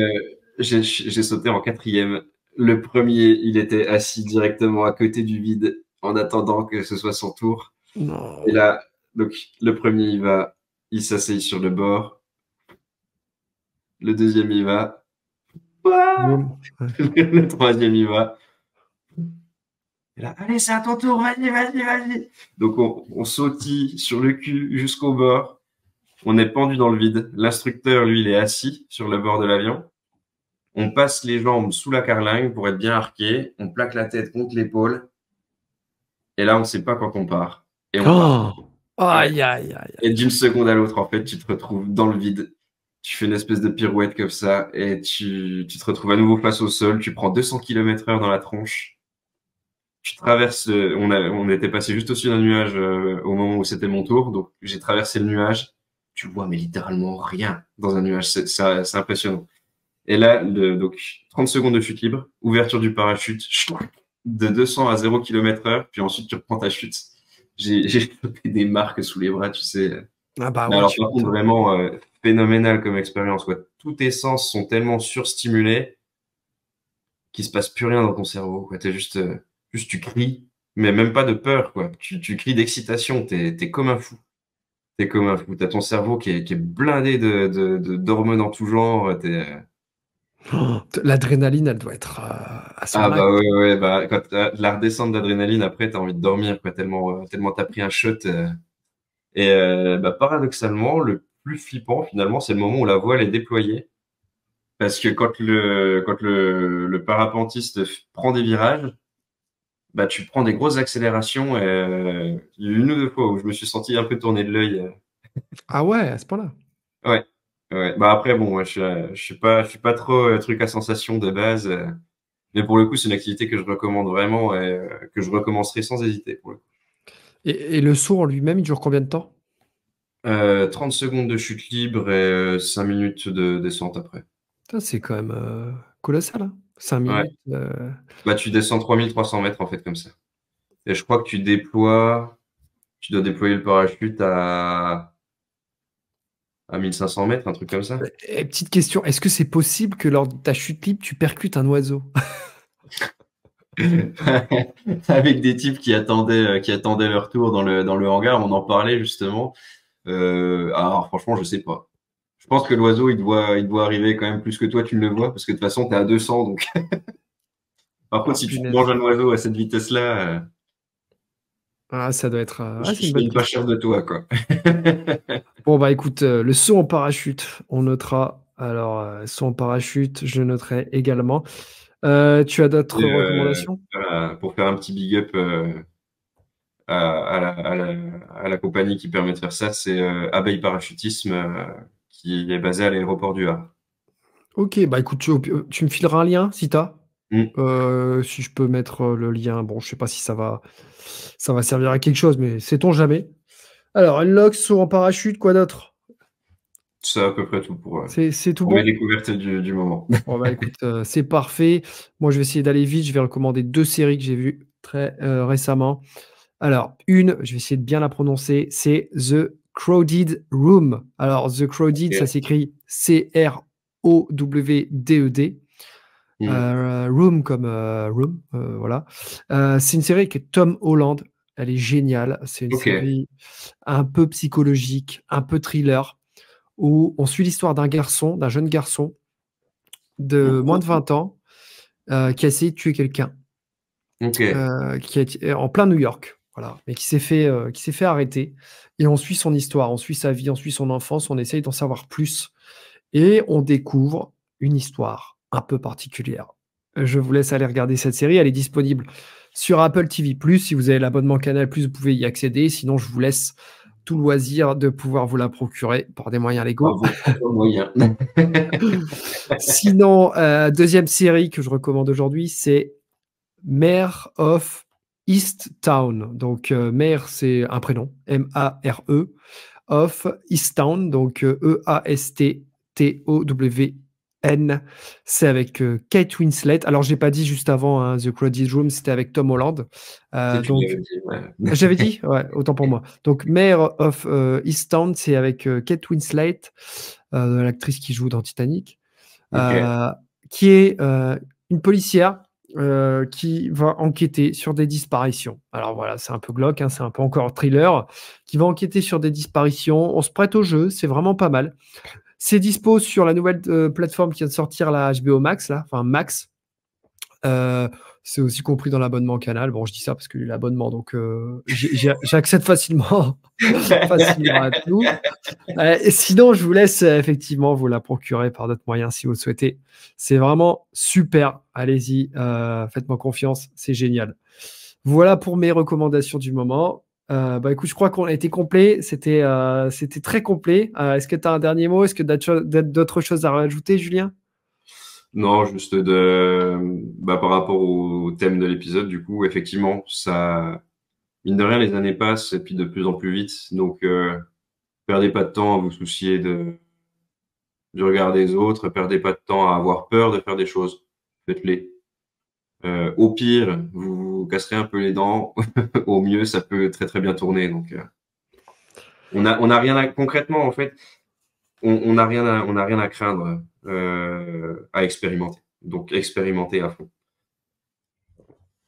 j'ai sauté en quatrième. Le premier, il était assis directement à côté du vide en attendant que ce soit son tour. Et Non. là, donc, le premier, il s'asseye sur le bord. Le deuxième, il va. Ouah. Boum. Ouais. Le troisième, il va. Et là, allez, c'est à ton tour, vas-y. Donc, on sautille sur le cul jusqu'au bord. On est pendu dans le vide. L'instructeur, lui, il est assis sur le bord de l'avion. On passe les jambes sous la carlingue pour être bien arqué. On plaque la tête contre l'épaule. Et là, on ne sait pas quand on part. Et on part. Oh! Ouais. Aïe, aïe, aïe, Et aïe. d'une seconde à l'autre, en fait, tu te retrouves dans le vide. tu fais une espèce de pirouette comme ça, et tu te retrouves à nouveau face au sol, tu prends 200 km/h dans la tronche, tu traverses, on était passé juste au-dessus d'un nuage au moment où c'était mon tour, donc j'ai traversé le nuage, tu vois mais littéralement rien dans un nuage, c'est impressionnant. Et là, donc 30 secondes de chute libre, ouverture du parachute, de 200 à 0 km/h, puis ensuite tu reprends ta chute. J'ai chopé des marques sous les bras, tu sais. Ah bah Mais ouais, alors tu par contre, m'étonnes. vraiment phénoménal comme expérience, quoi. Tous tes sens sont tellement surstimulés qu'il se passe plus rien dans ton cerveau, quoi. T'es juste tu cries, mais même pas de peur, quoi. Tu cries d'excitation, t'es comme un fou. T'es comme un fou. T'as ton cerveau qui est blindé d'hormones en tout genre. Oh, l'adrénaline, elle doit être à son Ah max. bah ouais, ouais, bah quand t'as la redescente d'adrénaline, après t'as envie de dormir, quoi, tellement t'as pris un shot. Et bah, paradoxalement, le plus flippant finalement, c'est le moment où la voile est déployée. Parce que quand le parapentiste prend des virages, bah tu prends des grosses accélérations. Et, il y a eu une ou deux fois où je me suis senti un peu tourner de l'œil. Ah ouais, à ce point-là. Ouais, ouais. Bah après bon, moi, je suis pas trop truc à sensation de base. Mais pour le coup, c'est une activité que je recommande vraiment et que je recommencerai sans hésiter pour le coup. Et le saut en lui-même, il dure combien de temps? 30 secondes de chute libre et 5 minutes de descente après. Putain, c'est quand même colossal, hein. 5 Ouais. minutes. Bah, tu descends 3300 mètres en fait comme ça. Et je crois que tu dois déployer le parachute à 1500 mètres, un truc comme ça. Et petite question, est-ce que c'est possible que lors de ta chute libre, tu percutes un oiseau? Avec des types qui attendaient leur tour dans le hangar, on en parlait justement. Alors franchement, je sais pas. Je pense que l'oiseau, il doit arriver quand même plus que toi, tu ne le vois, parce que de toute façon, t'es à 200, donc. Par contre, Ah, si tu te manges punaise. un oiseau à cette vitesse-là, Ah, ça doit être. Ah, je c'est une serais bonne une pas question. chère de toi, quoi. Bon, bah écoute, le saut en parachute, on notera. Alors, saut en parachute, je noterai également. Tu as Et, d'autres recommandations? pour faire un petit big up à la compagnie qui permet de faire ça, c'est Abeille Parachutisme qui est basé à l'aéroport du Havre. Ok, bah écoute, tu me fileras un lien si t'as. Mm. Si je peux mettre le lien. Bon, je sais pas si ça va servir à quelque chose, mais sait-on jamais. Alors, Unlock, saut en parachute, quoi d'autre? C'est à peu près tout C'est tout pour mes bon? découvertes du moment. Bon, bah écoute, c'est parfait. Moi, je vais essayer d'aller vite. Je vais recommander deux séries que j'ai vues très récemment. Alors, une, je vais essayer de bien la prononcer, c'est The Crowded Room. Alors, The Crowded, ça Ok. s'écrit Crowded. Mm. Room comme Room, voilà. C'est une série qui est Tom Holland. Elle est géniale. C'est une Ok. série un peu psychologique, un peu thriller, où on suit l'histoire d'un jeune garçon de moins de 20 ans qui a essayé de tuer quelqu'un, Ok. qui est en plein New York, voilà, mais qui s'est fait arrêter. Et on suit son histoire, on suit sa vie, on suit son enfance, on essaye d'en savoir plus. Et on découvre une histoire un peu particulière. Je vous laisse aller regarder cette série. Elle est disponible sur Apple TV+. Si vous avez l'abonnement Canal+, vous pouvez y accéder. Sinon, je vous laisse tout le loisir de pouvoir vous la procurer par des moyens Par légaux. vos propres moyens. Sinon, deuxième série que je recommande aujourd'hui, c'est Mare of Easttown. Donc, Mare, c'est un prénom, M-A-R-E, of Easttown, donc E-A-S-T-T-O-W-N. C'est avec Kate Winslet. Alors, je n'ai pas dit juste avant, hein, The Crowded Room, c'était avec Tom Holland. Si tu Donc, l'avais dit, ouais. j'avais dit? Ouais, autant pour moi. Donc, Mare of Easttown, c'est avec Kate Winslet, l'actrice qui joue dans Titanic, Ok. euh, qui est une policière qui va enquêter sur des disparitions. Alors voilà, c'est un peu glauque, hein, c'est un peu encore thriller, qui va enquêter sur des disparitions. On se prête au jeu, c'est vraiment pas mal. C'est dispo sur la nouvelle plateforme qui vient de sortir, la HBO Max, là, enfin Max. Euh, c'est aussi compris dans l'abonnement Canal. Bon, je dis ça parce que j'ai l'abonnement, donc j'accède facilement, facilement à tout. Et sinon, je vous laisse effectivement vous la procurer par d'autres moyens si vous le souhaitez. C'est vraiment super. Allez-y, faites-moi confiance, c'est génial. Voilà pour mes recommandations du moment. Bah écoute, je crois qu'on a été complet. C'était très complet. Est-ce que tu as un dernier mot? Est-ce que tu as d'autres choses à rajouter, Julien? Non, juste par rapport au thème de l'épisode, du coup, effectivement, ça, mine de rien, les années passent et puis de plus en plus vite. Donc, perdez pas de temps à vous soucier du regard des autres, perdez pas de temps à avoir peur de faire des choses. Faites-les. Au pire, vous casserez un peu les dents. Au mieux, ça peut très très bien tourner. Donc, on a rien à, concrètement, en fait, on a rien à craindre à expérimenter. Donc, expérimenter à fond.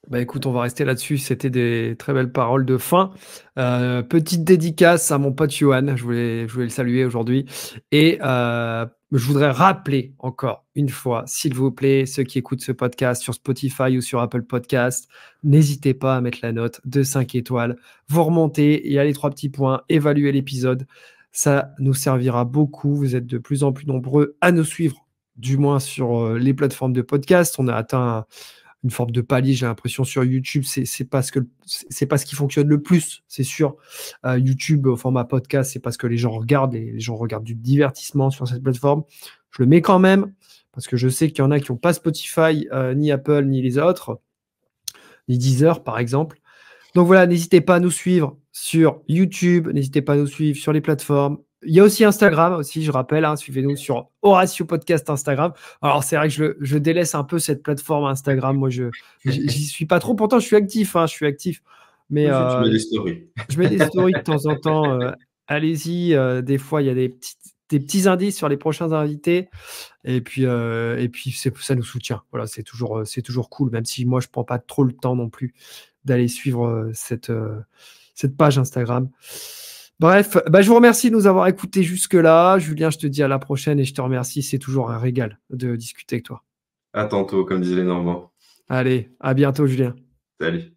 Bah écoute, on va rester là-dessus. C'était des très belles paroles de fin. Petite dédicace à mon pote Johan. Je voulais le saluer aujourd'hui. Et je voudrais rappeler encore une fois, s'il vous plaît, ceux qui écoutent ce podcast sur Spotify ou sur Apple Podcast, n'hésitez pas à mettre la note de 5 étoiles. Vous remontez, il y a les 3 petits points, évaluez l'épisode. Ça nous servira beaucoup. Vous êtes de plus en plus nombreux à nous suivre, du moins sur les plateformes de podcast. On a atteint une forme de palier, j'ai l'impression, sur YouTube. C'est pas ce qui fonctionne le plus, c'est sûr. YouTube au format podcast, c'est parce que les gens regardent, les gens regardent du divertissement sur cette plateforme. Je le mets quand même parce que je sais qu'il y en a qui n'ont pas Spotify, ni Apple, ni les autres, ni Deezer par exemple. Donc voilà, n'hésitez pas à nous suivre sur YouTube, n'hésitez pas à nous suivre sur les plateformes. Il y a aussi Instagram, aussi, je rappelle, hein, suivez-nous sur Horatio Podcast Instagram. Alors, c'est vrai que je délaisse un peu cette plateforme Instagram. Moi, j'y suis pas trop. Pourtant, je suis actif, hein, je suis actif. Mais Tu mets des stories. je mets des stories de temps en temps. Allez-y, des fois, il y a des petits indices sur les prochains invités. Et puis ça nous soutient. Voilà, c'est toujours cool, même si moi, je prends pas trop le temps non plus d'aller suivre cette page Instagram. Bref, bah, je vous remercie de nous avoir écoutés jusque-là. Julien, je te dis à la prochaine et je te remercie. C'est toujours un régal de discuter avec toi. À tantôt, comme disaient les Normands. Allez, à bientôt, Julien. Salut.